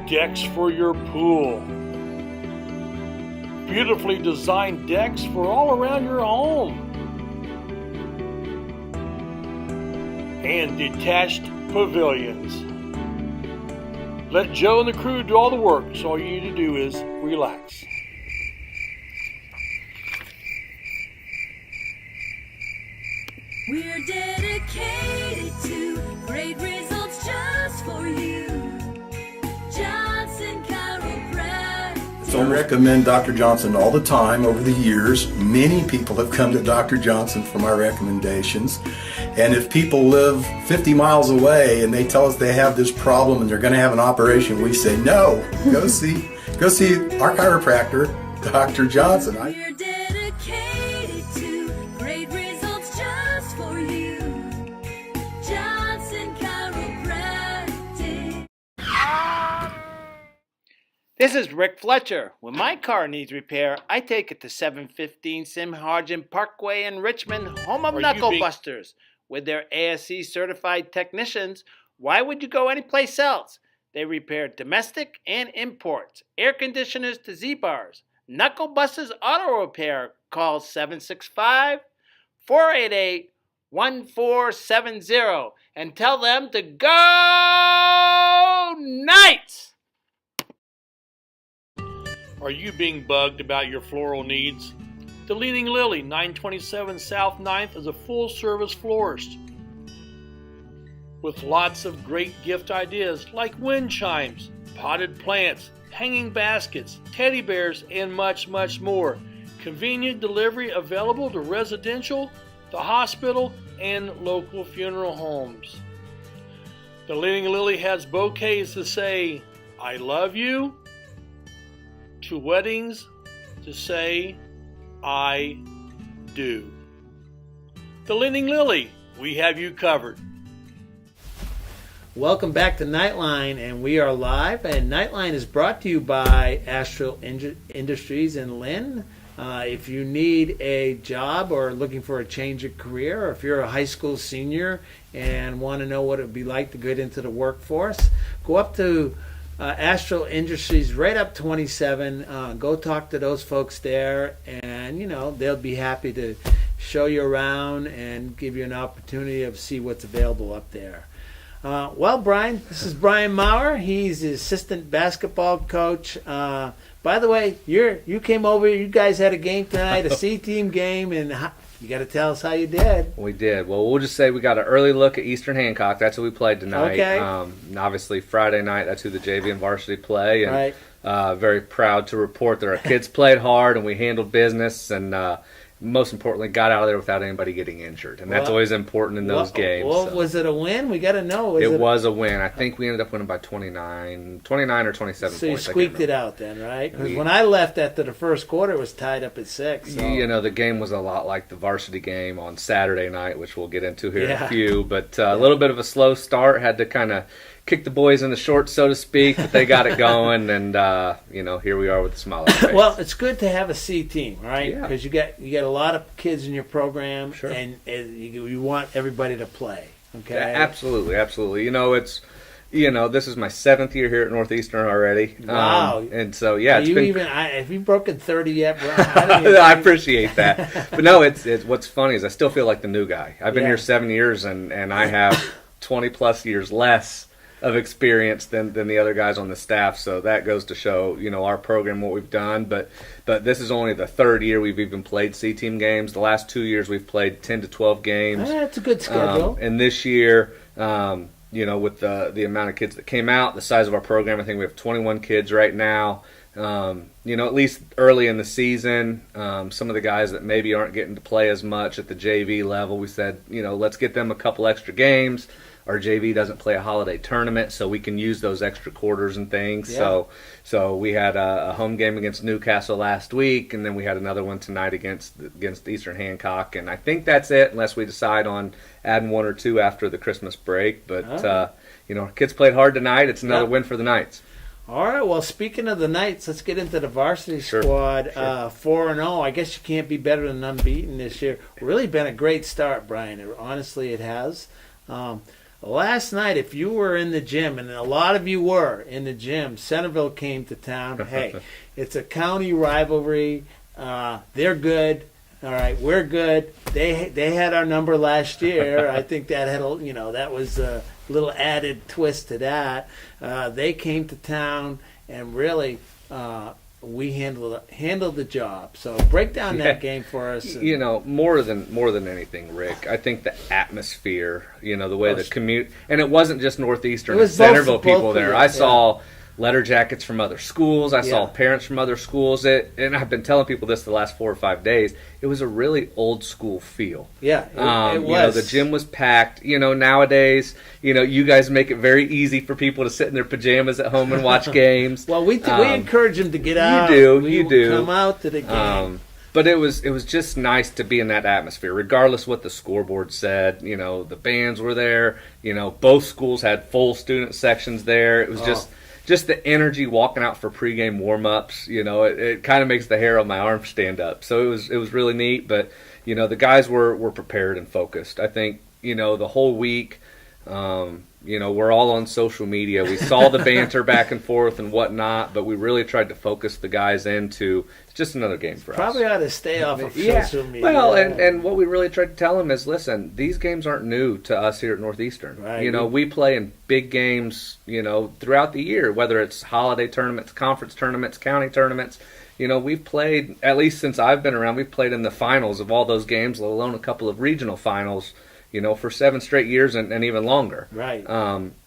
decks for your pool, beautifully designed decks for all around your home, and detached pavilions. Let Joe and the crew do all the work, so all you need to do is relax. We're dedicated to great results just for you. Johnson Chiropractic. So I recommend Dr. Johnson all the time over the years. Many people have come to Dr. Johnson for my recommendations. And if people live 50 miles away and they tell us they have this problem and they're going to have an operation, we say, no, go see our chiropractor, Dr. Johnson. We're dedicated to great results just for you. Johnson Chiropractic. This is Rick Fletcher. When my car needs repair, I take it to 715 Sim Hargen Parkway in Richmond, home of Knuckle Busters. With their ASE certified technicians, why would you go anyplace else? They repair domestic and imports, air conditioners to Z-bars. Knuckle Busters Auto Repair. Call 765-488-1470 and tell them to go Knights! Are you being bugged about your floral needs? The Leaning Lily, 927 South 9th, is a full-service florist with lots of great gift ideas like wind chimes, potted plants, hanging baskets, teddy bears, and much, much more. Convenient delivery available to residential, the hospital, and local funeral homes. The Leaning Lily has bouquets to say, I love you, to weddings to say, I do. The Leaning Lily, we have you covered. Welcome back to Knightline, and we are live. And Knightline is brought to you by Astral Industries in Lynn. If you need a job or looking for a change of career, or if you're a high school senior and want to know what it would be like to get into the workforce, go up to Astral Industries right up 27. Go talk to those folks there, and they'll be happy to show you around and give you an opportunity to see what's available up there. Well, Brian, this is Brian Maurer. He's the assistant basketball coach. By the way, you came over. You guys had a game tonight, a C-team game, and you got to tell us how you did. We did. Well, we'll just say we got an early look at Eastern Hancock. That's who we played tonight. Okay. And obviously, Friday night, that's who the JV and varsity play. And right. Very proud to report that our kids played hard and we handled business and most importantly, got out of there without anybody getting injured. And that's always important in those games. Well, so. Was it a win? We got to know. It was a win. I think we ended up winning by 29 or 27 points. So you squeaked it out then, right? Because when I left after the first quarter, it was tied up at 6. So. The game was a lot like the varsity game on Saturday night, which we'll get into here in a few. But a little bit of a slow start. Had to kind of kick the boys in the shorts, so to speak, but they got it going, and here we are with a smile on our face. Well, it's good to have a C team, right? Yeah. Because you get a lot of kids in your program, Sure. and you want everybody to play. Okay, Yeah, absolutely. It's this is my 7th year here at Northeastern already. Wow! And so have you broken 30 yet? I appreciate that, but no, it's what's funny is I still feel like the new guy. I've been here 7 years, and I have 20 plus years less of experience than the other guys on the staff, so that goes to show our program, what we've done. But this is only the 3rd year we've even played C-team games. The last 2 years we've played 10 to 12 games. That's a good schedule. And this year, with the amount of kids that came out, the size of our program, I think we have 21 kids right now. At least early in the season, some of the guys that maybe aren't getting to play as much at the JV level, we said, let's get them a couple extra games. Our JV doesn't play a holiday tournament, so we can use those extra quarters and things. Yeah. So we had a home game against Newcastle last week, and then we had another one tonight against Eastern Hancock. And I think that's it, unless we decide on adding 1 or 2 after the Christmas break. But our kids played hard tonight. It's another win for the Knights. All right. Well, speaking of the Knights, let's get into the varsity squad. 4-0. I guess you can't be better than unbeaten this year. Really been a great start, Brian. Honestly, it has. Last night, if you were in the gym, and a lot of you were in the gym, Centerville came to town. Hey, it's a county rivalry. They're good. All right, we're good. They had our number last year. I think that had that was a little added twist to that. They came to town and really we handled the job. So break down that game for us. More than anything, Rick, I think the atmosphere, the way the commute, and it wasn't just Northeastern, it was Centerville people there. I saw letter jackets from other schools. I saw Yeah. parents from other schools. And I've been telling people this the last 4 or 5 days. It was a really old school feel. Yeah, it was. You know, the gym was packed. You know, nowadays, you know, you guys make it very easy for people to sit in their pajamas at home and watch games. Well, we encourage them to get out. You do. Come out to the game. But it was just nice to be in that atmosphere, regardless what the scoreboard said. You know, the bands were there. You know, both schools had full student sections there. It was just the energy walking out for pregame warm-ups. You know, it kind of makes the hair on my arm stand up. So it was really neat. But you know, the guys were prepared and focused. I think, you know, the whole week. You know, we're all on social media. We saw the banter back and forth and whatnot, but we really tried to focus the guys into it's just another game for us. Probably ought to stay off of social media. Well, and what we really tried to tell them is, listen, these games aren't new to us here at Northeastern. Right. You know, we play in big games, you know, throughout the year, whether it's holiday tournaments, conference tournaments, county tournaments. You know, we've played, at least since I've been around, we've played in the finals of all those games, let alone a couple of regional finals, you know, for 7 straight years and even longer. Right.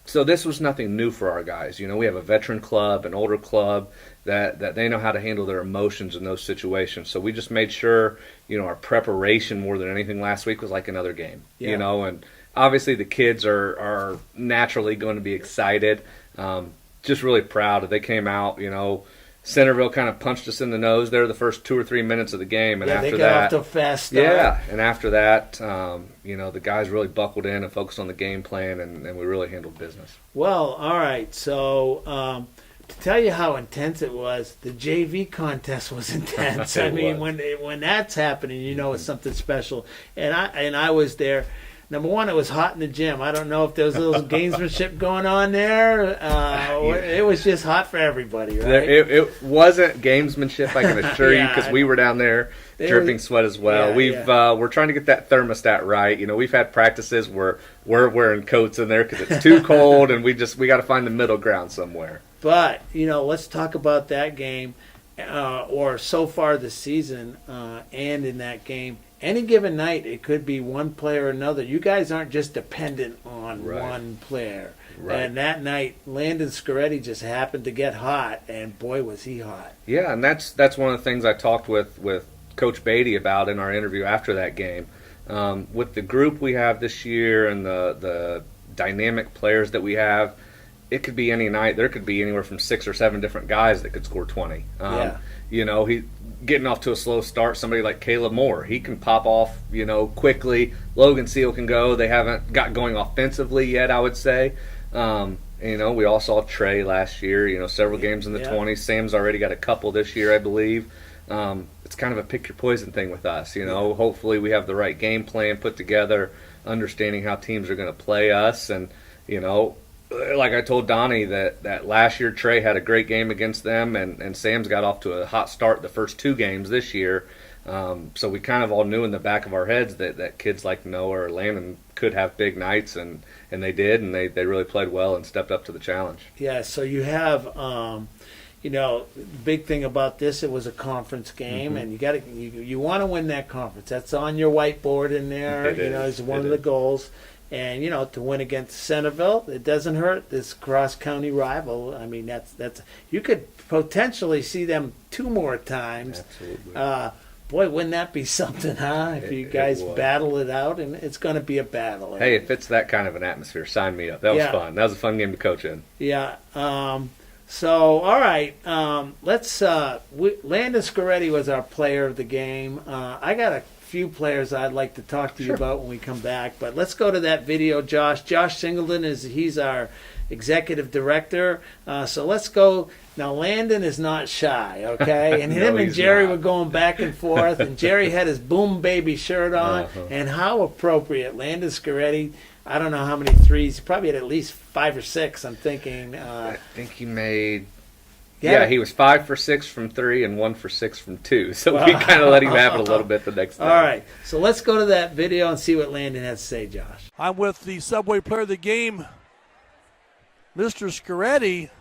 So this was nothing new for our guys. You know, we have a veteran club, an older club that they know how to handle their emotions in those situations. So we just made sure, you know, our preparation more than anything last week was like another game. Yeah. You know, and obviously the kids are naturally going to be excited. Just really proud that they came out, you know. Centerville kind of punched us in the nose there the first 2 or 3 minutes of the game, and after they got that, off to a fast start. yeah, and after that, you know, the guys really buckled in and focused on the game plan, and we really handled business. Well, all right. So to tell you how intense it was, the JV contest was intense. I mean, when that's happening, you know it's something special. And I was there. Number one, it was hot in the gym. I don't know if there was a little gamesmanship going on there. It was just hot for everybody, right? It wasn't gamesmanship, I can assure you, because we were down there dripping sweat as well. We're trying to get that thermostat right. You know, we've had practices where we're wearing coats in there because it's too cold, and we got to find the middle ground somewhere. But you know, let's talk about that game, or so far this season, and in that game. Any given night, it could be one player or another. You guys aren't just dependent on one player. Right. And that night, Landon Scoretti just happened to get hot, and boy, was he hot. Yeah, and that's one of the things I talked with Coach Beatty about in our interview after that game. With the group we have this year and the dynamic players that we have, it could be any night. There could be anywhere from 6 or 7 different guys that could score 20. You know, he getting off to a slow start. Somebody like Caleb Moore, he can pop off, you know, quickly. Logan Seal can go. They haven't got going offensively yet, I would say. You know, we all saw Trey last year. You know, several games in the 20s. Sam's already got a couple this year, I believe. It's kind of a pick your poison thing with us. You know, hopefully we have the right game plan put together, understanding how teams are going to play us, and you know. Like I told Donnie that last year Trey had a great game against them, and Sam's got off to a hot start the first 2 games this year. So we kind of all knew in the back of our heads that kids like Noah or Landon could have big nights, and they did, and they really played well and stepped up to the challenge. Yeah, so you have, you know, the big thing about this, it was a conference game, and you want to win that conference. That's on your whiteboard in there. It's one of the goals. And you know, to win against Centerville, it doesn't hurt. This cross-county rival. I mean, that's you could potentially see them 2 more times. Absolutely. Boy, wouldn't that be something, huh? If you guys battle it out, and it's going to be a battle. Hey, if it's that kind of an atmosphere, sign me up. That was fun. That was a fun game to coach in. Yeah. So, all right. Let's. Landon Scoretti was our player of the game. I got a few players I'd like to talk to you about when we come back, but let's go to that video. Josh Singleton he's our executive director, so let's go now. Landon is not shy, okay? And him and Jerry were going back and forth, and Jerry had his Boom Baby shirt on, and how appropriate. Landon Scoretti, I don't know how many threes, he probably had at least 5 or 6, I'm thinking. I think he made he was 5 for 6 from 3 and 1 for 6 from 2. So we kind of let him have it a little bit the next time. All right, so let's go to that video and see what Landon has to say, Josh. I'm with the Subway Player of the Game, Mr. Scoretti,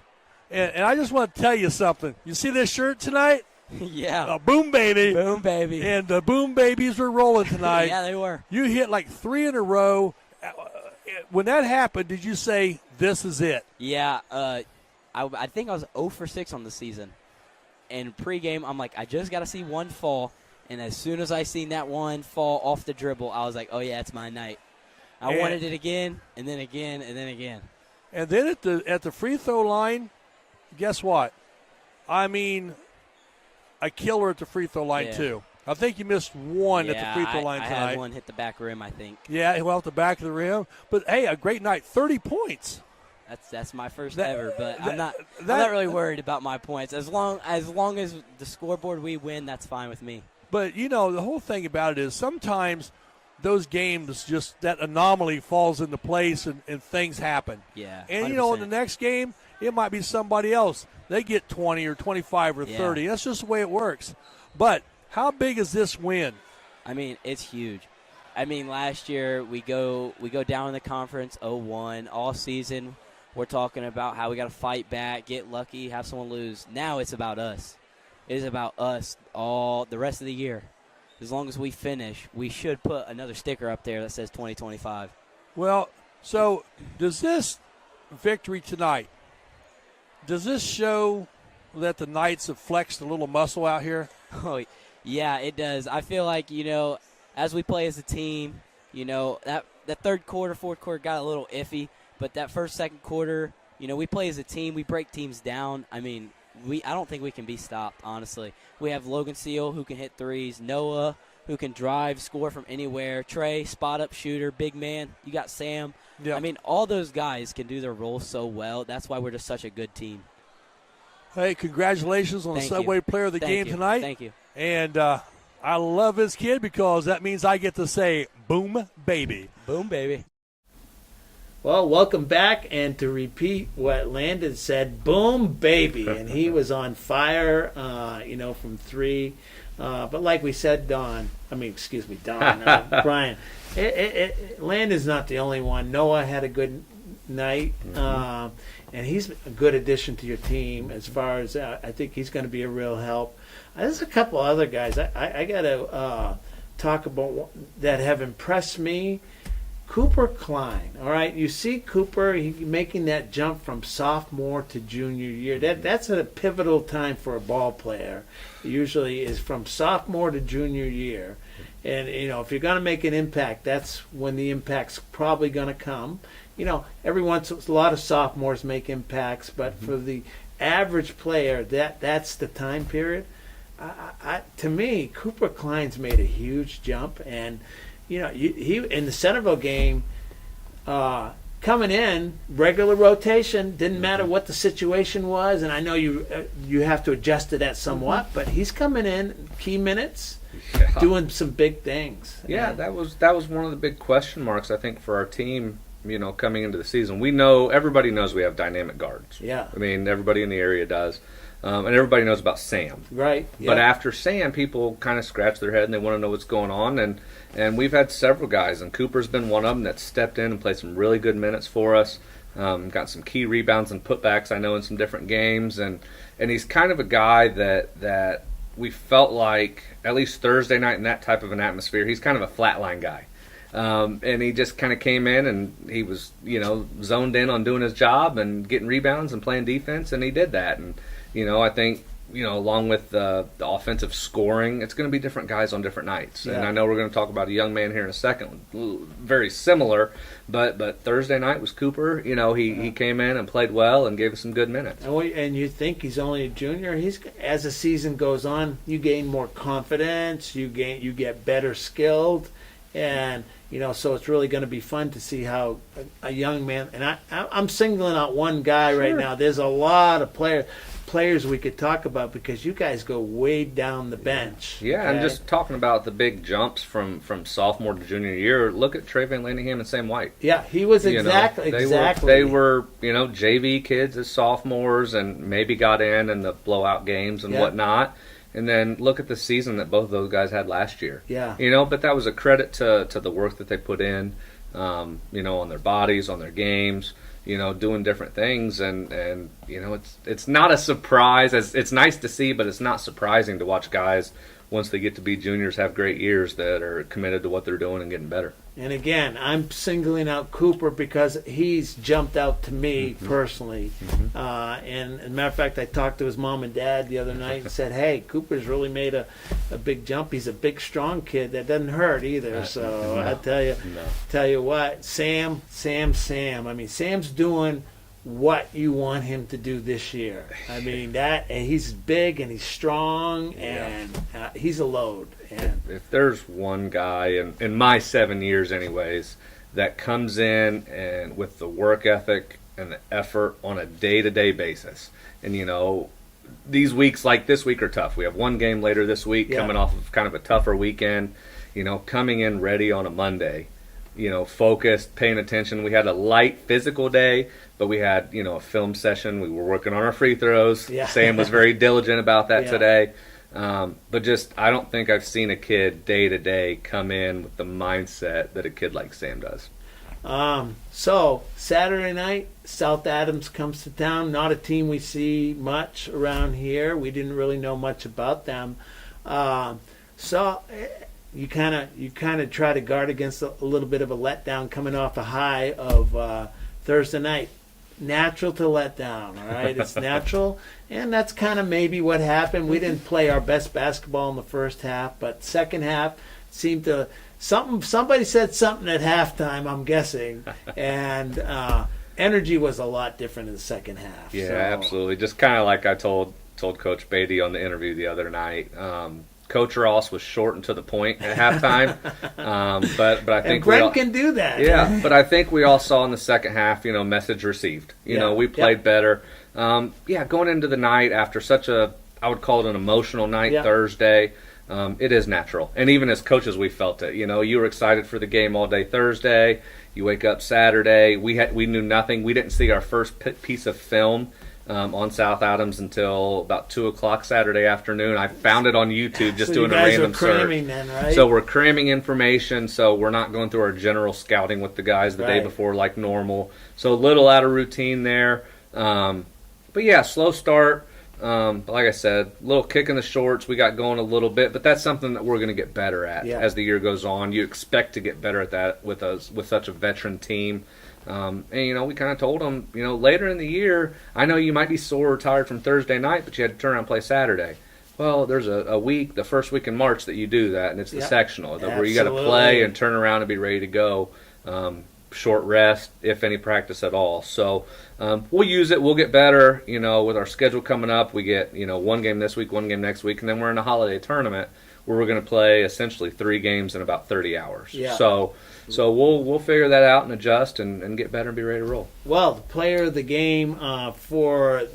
and I just want to tell you something. You see this shirt tonight? Yeah. Boom Baby. Boom Baby. And the Boom Babies were rolling tonight. Yeah, they were. You hit like 3 in a row. When that happened, did you say, this is it? Yeah, I think I was 0 for 6 on the season. And pregame, I'm like, I just got to see one fall. And as soon as I seen that one fall off the dribble, I was like, oh, yeah, it's my night. I wanted it again, and then again, and then again. And then at the free throw line, guess what? I mean, a killer at the free throw line, too. I think you missed one at the free throw line tonight. I had one hit the back rim, I think. Yeah, well, at the back of the rim. But, hey, a great night, 30 points. That's my first ever, but I'm not really worried about my points. As long as the scoreboard we win, that's fine with me. But, the whole thing about it is sometimes those games, just that anomaly falls into place and things happen. Yeah. And, 100%. in the next game, it might be somebody else. They get 20 or 25 or 30. That's just the way it works. But how big is this win? I mean, it's huge. I mean, last year we go down in the conference 0-1 all season. We're talking about how we got to fight back, get lucky, have someone lose. Now it's about us. It is about us all the rest of the year. As long as we finish, we should put another sticker up there that says 2025. Well, so does this victory tonight, does this show that the Knights have flexed a little muscle out here? Oh, yeah, it does. I feel like, as we play as a team, that third quarter, fourth quarter got a little iffy. But that first, second quarter, we play as a team. We break teams down. I mean, I don't think we can be stopped, honestly. We have Logan Seal, who can hit threes. Noah, who can drive, score from anywhere. Trey, spot-up shooter, big man. You got Sam. Yep. I mean, all those guys can do their role so well. That's why we're just such a good team. Hey, congratulations on the Subway Player of the Game tonight. Thank you. And I love this kid because that means I get to say, boom, baby. Boom, baby. Well, welcome back, and to repeat what Landon said, boom, baby, and he was on fire, from three. But like we said, Brian, Landon's not the only one. Noah had a good night, and he's a good addition to your team as far as I think he's going to be a real help. There's a couple other guys I got to talk about that have impressed me. Cooper Klein, all right. You see Cooper making that jump from sophomore to junior year. That's a pivotal time for a ball player. It usually is from sophomore to junior year. And, if you're going to make an impact, that's when the impact's probably going to come. Every once a lot of sophomores make impacts, but for the average player, that's the time period. To me, Cooper Klein's made a huge jump, and he in the Centerville game, coming in regular rotation, didn't matter what the situation was, and I know you have to adjust to that somewhat, but he's coming in key minutes, doing some big things. Yeah, that was one of the big question marks I think for our team. Coming into the season, everybody knows we have dynamic guards. Yeah, I mean everybody in the area does. And everybody knows about Sam. Right. Yeah. But after Sam, people kind of scratch their head and they want to know what's going on. And we've had several guys, and Cooper's been one of them that stepped in and played some really good minutes for us. Got some key rebounds and putbacks, I know, in some different games. And he's kind of a guy that we felt like, at least Thursday night in that type of an atmosphere, he's kind of a flatline guy. And he just kind of came in and he was, zoned in on doing his job and getting rebounds and playing defense, and he did that. And I think, along with the offensive scoring, it's going to be different guys on different nights. Yeah. And I know we're going to talk about a young man here in a second, very similar, but Thursday night was Cooper. He came in and played well and gave us some good minutes. And you think he's only a junior. As the season goes on, you gain more confidence, you get better skilled, and so it's really going to be fun to see how a young man, and I'm singling out one guy right now. There's a lot of players we could talk about because you guys go way down the bench. Yeah, okay? I'm just talking about the big jumps from sophomore to junior year. Look at Trey Van Landingham and Sam White. Yeah, he was exactly. They were JV kids as sophomores and maybe got in the blowout games and whatnot. And then look at the season that both of those guys had last year. Yeah. But that was a credit to the work that they put in, on their bodies, on their games, doing different things. And it's not a surprise. It's nice to see, but it's not surprising to watch guys once they get to be juniors, have great years that are committed to what they're doing and getting better. And again, I'm singling out Cooper because he's jumped out to me personally. And as a matter of fact, I talked to his mom and dad the other night and said, hey, Cooper's really made a big jump. He's a big, strong kid that doesn't hurt either. So I tell you what, Sam. I mean, Sam's doing what you want him to do this year. I mean, and he's big and he's strong and he's a load. And if there's one guy in my 7 years anyways that comes in and with the work ethic and the effort on a day-to-day basis, and these weeks like this week are tough. We have one game later this week coming off of kind of a tougher weekend, coming in ready on a Monday, focused, paying attention. We had a light physical day, but we had, a film session. We were working on our free throws. Sam was very diligent about that today. But I don't think I've seen a kid day to day come in with the mindset that a kid like Sam does. So Saturday night, South Adams comes to town. Not a team we see much around here. We didn't really know much about them. So you kind of try to guard against a little bit of a letdown coming off a high of Thursday night. Natural to let down, all right? It's natural, and that's kind of maybe what happened. We didn't play our best basketball in the first half, but second half seemed to somebody said something at halftime, I'm guessing, and energy was a lot different in the second half. Yeah, absolutely. Just kind of like I told Coach Beatty on the interview the other night. Coach Ross was short and to the point at halftime, but I think and Brent can do that. Yeah, but I think we all saw in the second half, message received. We played better. Going into the night after such I would call it an emotional night Thursday. It is natural, and even as coaches, we felt it. You were excited for the game all day Thursday. You wake up Saturday. We knew nothing. We didn't see our first piece of film on South Adams until about 2:00 Saturday afternoon. I found it on YouTube just doing a random search. Then, right? So we're cramming information, so we're not going through our general scouting with the guys the day before like normal. So a little out of routine there. But yeah, slow start. But like I said, a little kick in the shorts. We got going a little bit, but that's something that we're going to get better at as the year goes on. You expect to get better at that with such a veteran team. And we kind of told them, later in the year, I know you might be sore or tired from Thursday night, but you had to turn around and play Saturday. Well, there's a week, the first week in March, that you do that, and it's the sectional, where you got to play and turn around and be ready to go. Short rest, if any practice at all. So we'll use it. We'll get better. With our schedule coming up, we get one game this week, one game next week, and then we're in a holiday tournament where we're going to play essentially 3 games in about 30 hours. Yeah. So we'll figure that out and adjust and get better and be ready to roll. Well, the player of the game for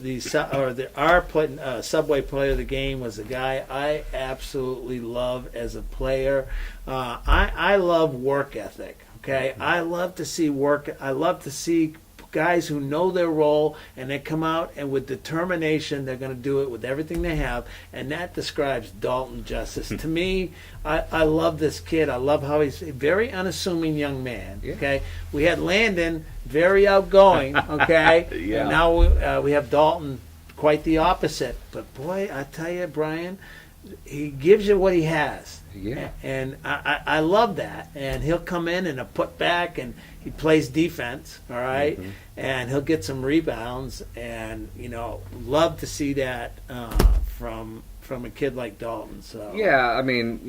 our Subway player of the game was a guy I absolutely love as a player. I love work ethic. Okay, I love to see work. I love to see guys who know their role and they come out and with determination they're going to do it with everything they have, and that describes Dalton Justice. To me, I love this kid. I love how he's a very unassuming young man. Okay, we had Landon, very outgoing. Okay, and now we have Dalton, quite the opposite. But boy, I tell you, Brian, he gives you what he has. Yeah. And I love that. And he'll come in and a put back, and he plays defense, all right? Mm-hmm. And he'll get some rebounds, and love to see that from a kid like Dalton. So yeah, I mean,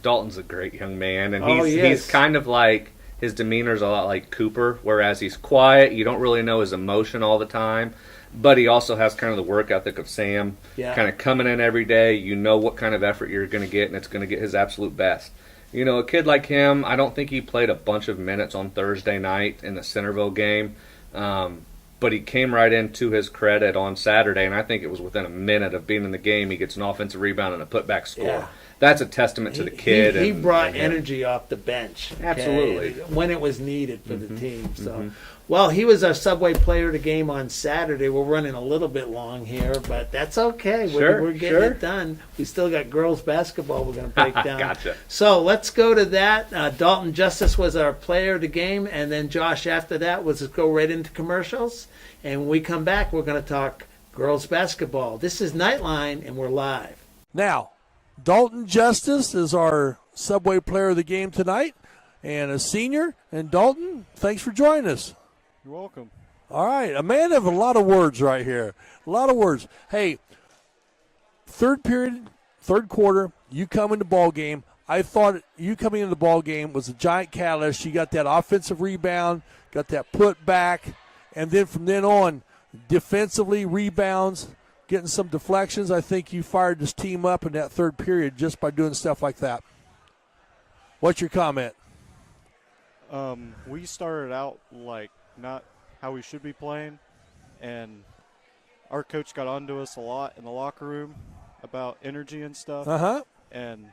Dalton's a great young man, and he's kind of like, his demeanor's a lot like Cooper, whereas he's quiet. You don't really know his emotion all the time. But he also has kind of the work ethic of Sam, kind of coming in every day. You know what kind of effort you're going to get, and it's going to get his absolute best. A kid like him, I don't think he played a bunch of minutes on Thursday night in the Centerville game, but he came right in to his credit on Saturday, and I think it was within a minute of being in the game, he gets an offensive rebound and a putback score. Yeah. That's a testament to the kid. He brought energy off the bench. Okay? Absolutely. When it was needed for the team. So, well, he was our Subway player of the game on Saturday. We're running a little bit long here, but that's okay. We're getting it done. We still got girls basketball we're going to break down. Gotcha. So let's go to that. Dalton Justice was our player of the game, and then Josh, after that, let's go right into commercials. And when we come back, we're going to talk girls basketball. This is Knightline, and we're live. Now, Dalton Justice is our Subway Player of the Game tonight, and a senior. And Dalton, thanks for joining us. You're welcome. All right, a man of a lot of words right here. A lot of words. Hey, third period, third quarter, you come in the ball game. I thought you coming into the ball game was a giant catalyst. You got that offensive rebound, got that put back, and then from then on, defensively rebounds, getting some deflections. I think you fired this team up in that third period just by doing stuff like that. What's your comment? We started out like not how we should be playing, and our coach got onto us a lot in the locker room about energy and stuff. And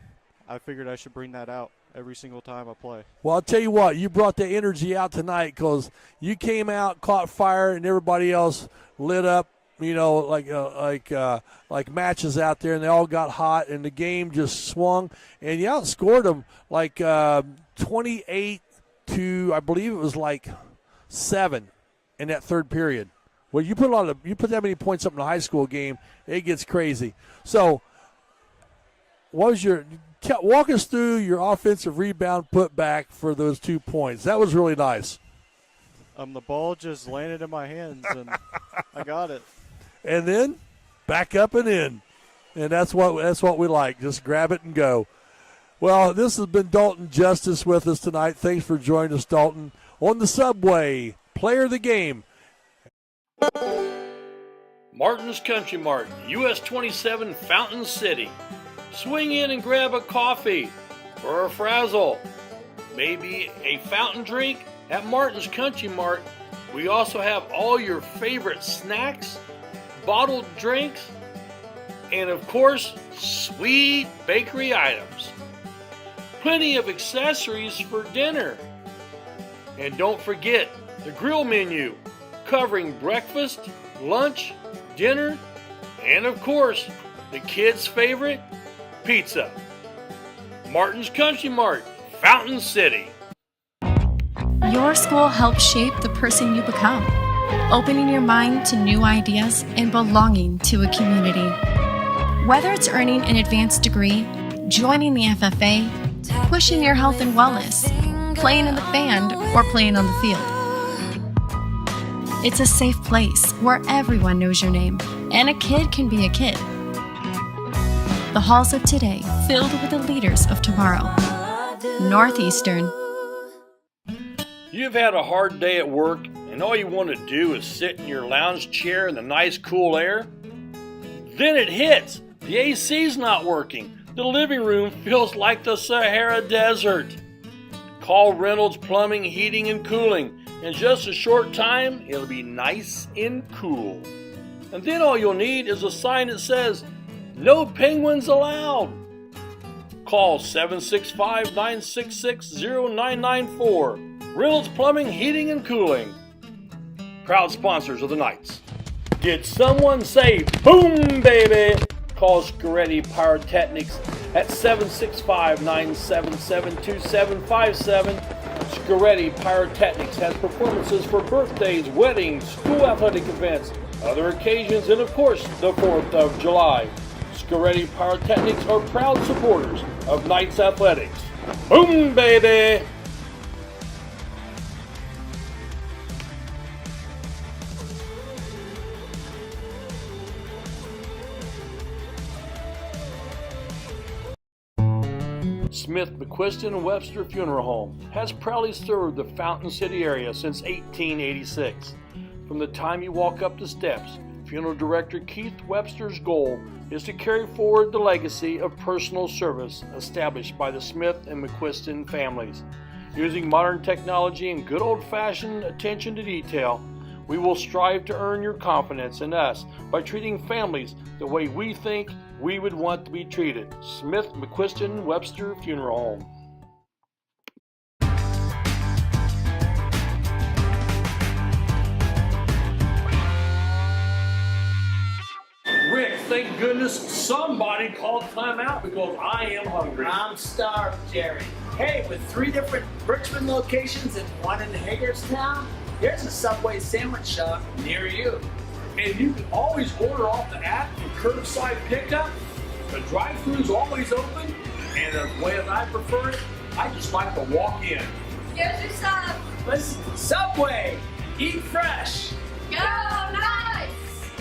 I figured I should bring that out every single time I play. Well, I'll tell you what, you brought the energy out tonight because you came out, caught fire, and everybody else lit up, you know, like matches out there, and they all got hot, and the game just swung, and you outscored them like 28 to, I believe it was like 7 in that third period. Well, you put that many points up in a high school game, it gets crazy. So, walk us through your offensive rebound put back for those 2 points. That was really nice. The ball just landed in my hands, and I got it. And then back up and in, and that's what we like. Just grab it and go. Well, this has been Dalton Justice with us tonight. Thanks for joining us, Dalton, on the Subway Player of the Game. Martin's Country Mart, US 27, Fountain City. Swing in and grab a coffee or a frazzle, maybe a fountain drink at Martin's Country Mart. We also have all your favorite snacks, bottled drinks, and of course, sweet bakery items. Plenty of accessories for dinner. And don't forget the grill menu, covering breakfast, lunch, dinner, and of course, the kids' favorite, pizza. Martin's Country Mart, Fountain City. Your school helps shape the person you become, opening your mind to new ideas and belonging to a community. Whether it's earning an advanced degree, joining the FFA, pushing your health and wellness, playing in the band, or playing on the field. It's a safe place where everyone knows your name, and a kid can be a kid. The halls of today filled with the leaders of tomorrow. Northeastern. You've had a hard day at work and all you want to do is sit in your lounge chair in the nice cool air? Then it hits! The AC's not working. The living room feels like the Sahara Desert. Call Reynolds Plumbing, Heating, and Cooling. In just a short time, it'll be nice and cool. And then all you'll need is a sign that says, "No penguins allowed." Call 765-966-0994. Reynolds Plumbing, Heating, and Cooling. Proud sponsors of the Knights. Did someone say boom, baby? Call Scaretti Pyrotechnics at 765-977-2757. Scaretti Pyrotechnics has performances for birthdays, weddings, school athletic events, other occasions, and of course, the 4th of July. Scaretti Pyrotechnics are proud supporters of Knights Athletics. Boom, baby! Smith, McQuiston, and Webster Funeral Home has proudly served the Fountain City area since 1886. From the time you walk up the steps, Funeral Director Keith Webster's goal is to carry forward the legacy of personal service established by the Smith and McQuiston families. Using modern technology and good old-fashioned attention to detail, we will strive to earn your confidence in us by treating families the way we think we would want to be treated. Smith, McQuiston, Webster Funeral Home. Rick, thank goodness somebody called timeout because I am hungry. I'm starved, Jerry. Hey, with 3 different Richmond locations and 1 in Hagerstown, there's a Subway sandwich shop near you. And you can always order off the app for curbside pickup. The drive-thru's always open, and the way that I prefer it, I just like to walk in. Here's your sub. Let's Subway. Eat fresh. Go Knights!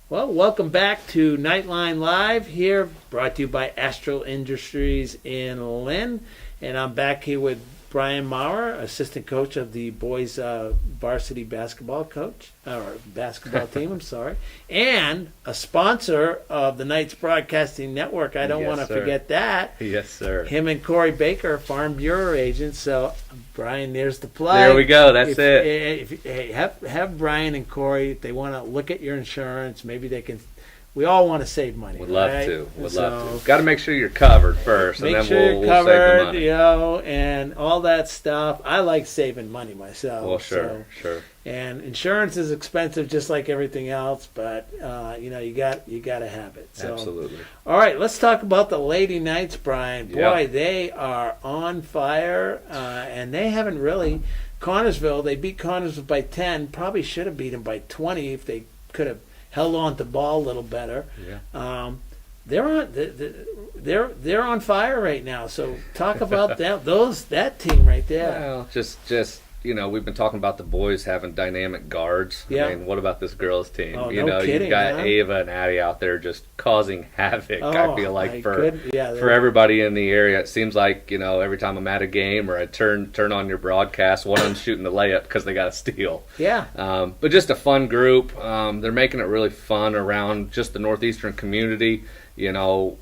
Well, welcome back to Knightline Live here, brought to you by Astral Industries in Lynn. And I'm back here with Brian Maurer, assistant coach of the boys varsity basketball team, I'm sorry, and a sponsor of the Knights Broadcasting Network. I don't want to forget that. Yes, sir. Him and Corey Baker, Farm Bureau agents. So, Brian, there's the plug. There we go. That's it. Hey, have Brian and Corey, if they want to look at your insurance, maybe they can. We all want to save money. Would love to. Would love to. Got to make sure you're covered first, and then we'll covered, save the money. You know, and all that stuff. I like saving money myself. Well, sure. And insurance is expensive, just like everything else. But you know, you got to have it. So, absolutely. All right, let's talk about the Lady Knights, Brian. Boy, Yep. they are on fire, and they haven't really. Connersville, they beat Connersville by 10. Probably should have beat them by 20 if they could have held on to the ball a little better. Yeah. They're on fire right now. So talk about that team right there. Well, just you know, we've been talking about the boys having dynamic guards. Yeah. I mean, what about this girls team? Oh, you no know, kidding, you've got huh? Ava and Addie out there just causing havoc. I feel my like for they're- everybody in the area. It seems like, you know, every time I'm at a game or I turn on your broadcast, one of them's shooting the layup because they got a steal. Yeah. But just a fun group. They're making it really fun around just the northeastern community. You know,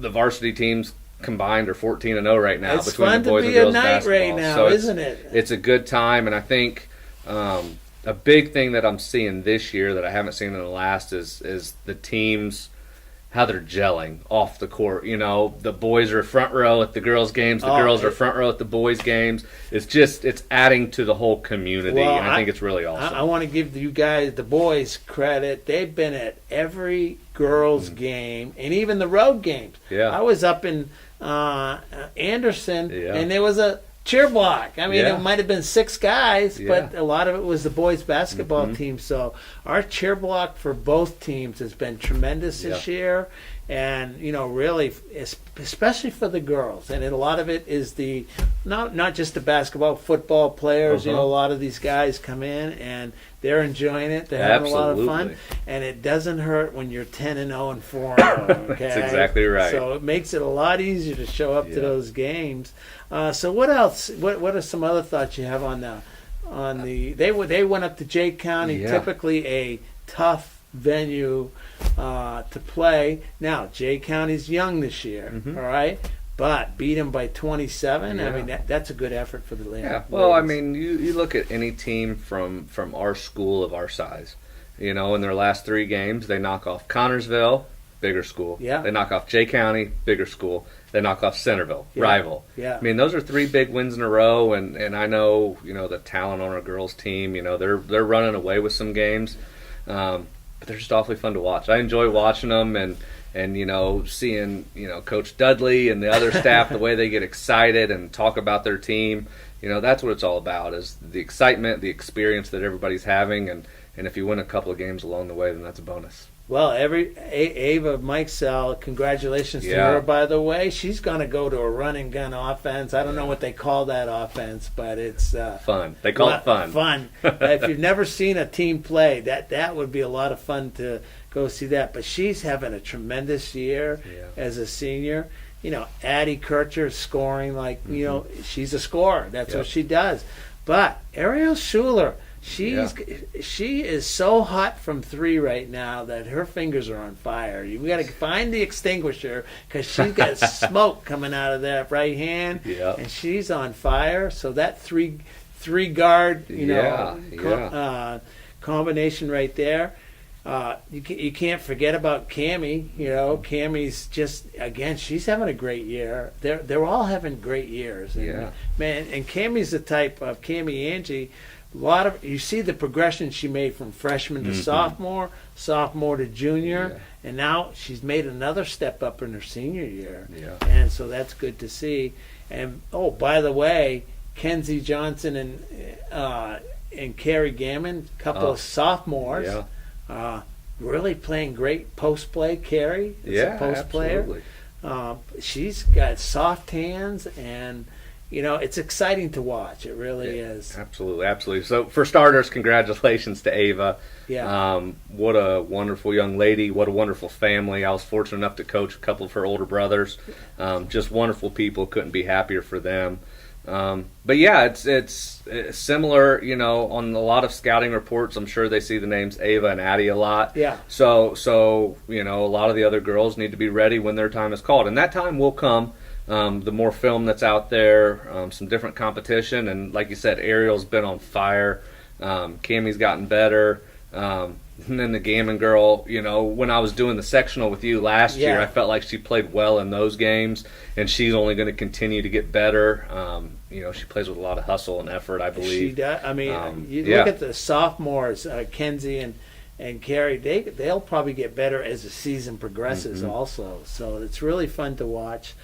the varsity teams combined are 14-0 right now It's between fun the boys to and be a girls Knight basketball. right now, so isn't it? It's a good time, and I think a big thing that I'm seeing this year that I haven't seen in the last is the teams, how they're gelling off the court. You know, the boys are front row at the girls' games, the girls are front row at the boys' games. It's adding to the whole community, Well, and I think it's really awesome. I want to give you guys, the boys, credit. They've been at every girls' game and even the road games. Yeah. I was up in Anderson, Yeah. and there was a cheer block. I mean, Yeah. it might have been 6 guys, Yeah. but a lot of it was the boys' basketball team. So our cheer block for both teams has been tremendous this year. And, you know, really, especially for the girls. And a lot of it is not just the basketball, football players. You know, a lot of these guys come in and they're enjoying it. They're having a lot of fun. And it doesnesn't hurt when you're 10-0 and 4-0. Okay? That's exactly right. So it makes it a lot easier to show up to those games. So what else? What are some other thoughts you have on the? They went up to Jay County, typically a tough venue to play. Now Jay County's young this year, all right, but beat them by 27. I mean that's a good effort for the ladies. Yeah, well, I mean, you look at any team from our school of our size. You know, in their last 3 games, they knock off Connersville, bigger school. Yeah. They knock off Jay County, bigger school. They knock off Centerville, Yeah. rival. Yeah. I mean, those are 3 big wins in a row, and I know, you know, the talent on our girls team. You know, they're running away with some games, but they're just awfully fun to watch. I enjoy watching them and you know, seeing, you know, Coach Dudley and the other staff, the way they get excited and talk about their team. You know, that's what it's all about, is the excitement, the experience that everybody's having, and if you win a couple of games along the way, then that's a bonus. Well, Ava Mikesell, congratulations to Yeah. her, by the way. She's going to go to a run and gun offense. I don't know what they call that offense, but it's fun. They call it fun. Fun. If you've never seen a team play, that would be a lot of fun to go see that. But she's having a tremendous year as a senior. You know, Addie Kircher scoring like, you know, she's a scorer. That's what she does. But Ariel Schuler, she is so hot from 3 right now that her fingers are on fire. You got to find the extinguisher because she's got smoke coming out of that right hand, and she's on fire. So that three guard, combination right there. You can't forget about Cammie. You know, Cammie's just, again, she's having a great year. They're all having great years. And, man, and Cammie's the type of Cammie Angie. You see the progression she made from freshman to sophomore to junior, and now she's made another step up in her senior year. And so that's good to see. And oh, by the way, Kenzie Johnson and Carrie Gammon, couple of sophomores, really playing great post play. Carrie is a post player. She's got soft hands, and you know, it's exciting to watch. It really is. Absolutely. So for starters, congratulations to Ava. Yeah. What a wonderful young lady. What a wonderful family. I was fortunate enough to coach a couple of her older brothers. Just wonderful people. Couldn't be happier for them. But yeah, it's similar, you know, on a lot of scouting reports. I'm sure they see the names Ava and Addie a lot. Yeah. So you know, a lot of the other girls need to be ready when their time is called, and that time will come. The more film that's out there, some different competition, and like you said, Ariel's been on fire. Cammie's gotten better. And then the Gammon girl, you know, when I was doing the sectional with you last year, I felt like she played well in those games, and she's only going to continue to get better. You know, she plays with a lot of hustle and effort, I believe. She does. I mean, you look at the sophomores, Kenzie and Carrie, they'll probably get better as the season progresses also. So it's really fun to watch.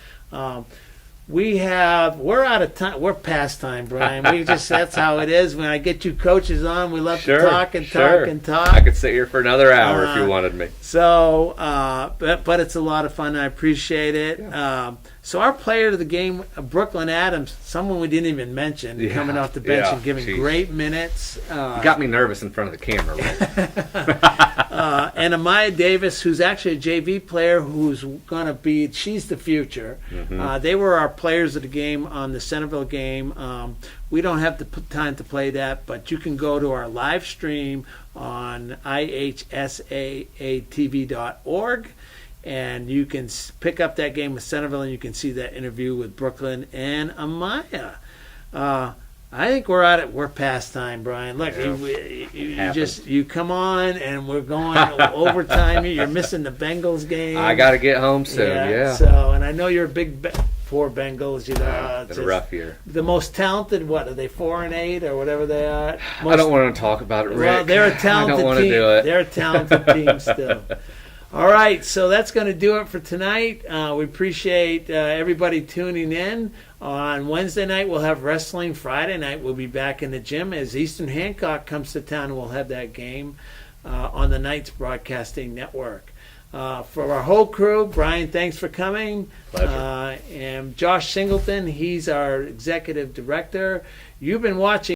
We're out of time. We're past time, Brian. That's how it is. When I get you coaches on, we love to talk and talk and talk. I could sit here for another hour if you wanted me. So, but it's a lot of fun. I appreciate it. So our player of the game, Brooklyn Adams, someone we didn't even mention, coming off the bench and giving great minutes. You got me nervous in front of the camera. And Amaya Davis, who's actually a JV player, who's going to be, she's the future. They were our players of the game on the Centerville game. We don't have the time to play that, but you can go to our live stream on ihsaatv.org, and you can pick up that game with Centerville, and you can see that interview with Brooklyn and Amaya. I think we're past time, Brian. Look, you come on, and we're going overtime. You're missing the Bengals game. I got to get home soon. Yeah. So, and I know you're a big for Bengals. You know, it's been a rough year. The most talented. What are they? 4-8 or whatever they are. I don't want to talk about it, Rick. Well, they're a talented I don't want team. to do it. They're a talented team still. All right, so that's going to do it for tonight. We appreciate everybody tuning in. On Wednesday night, we'll have wrestling. Friday night, we'll be back in the gym as Eastern Hancock comes to town. We'll have that game on the Knights Broadcasting Network. For our whole crew, Brian, thanks for coming. Pleasure. And Josh Singleton, he's our executive director. You've been watching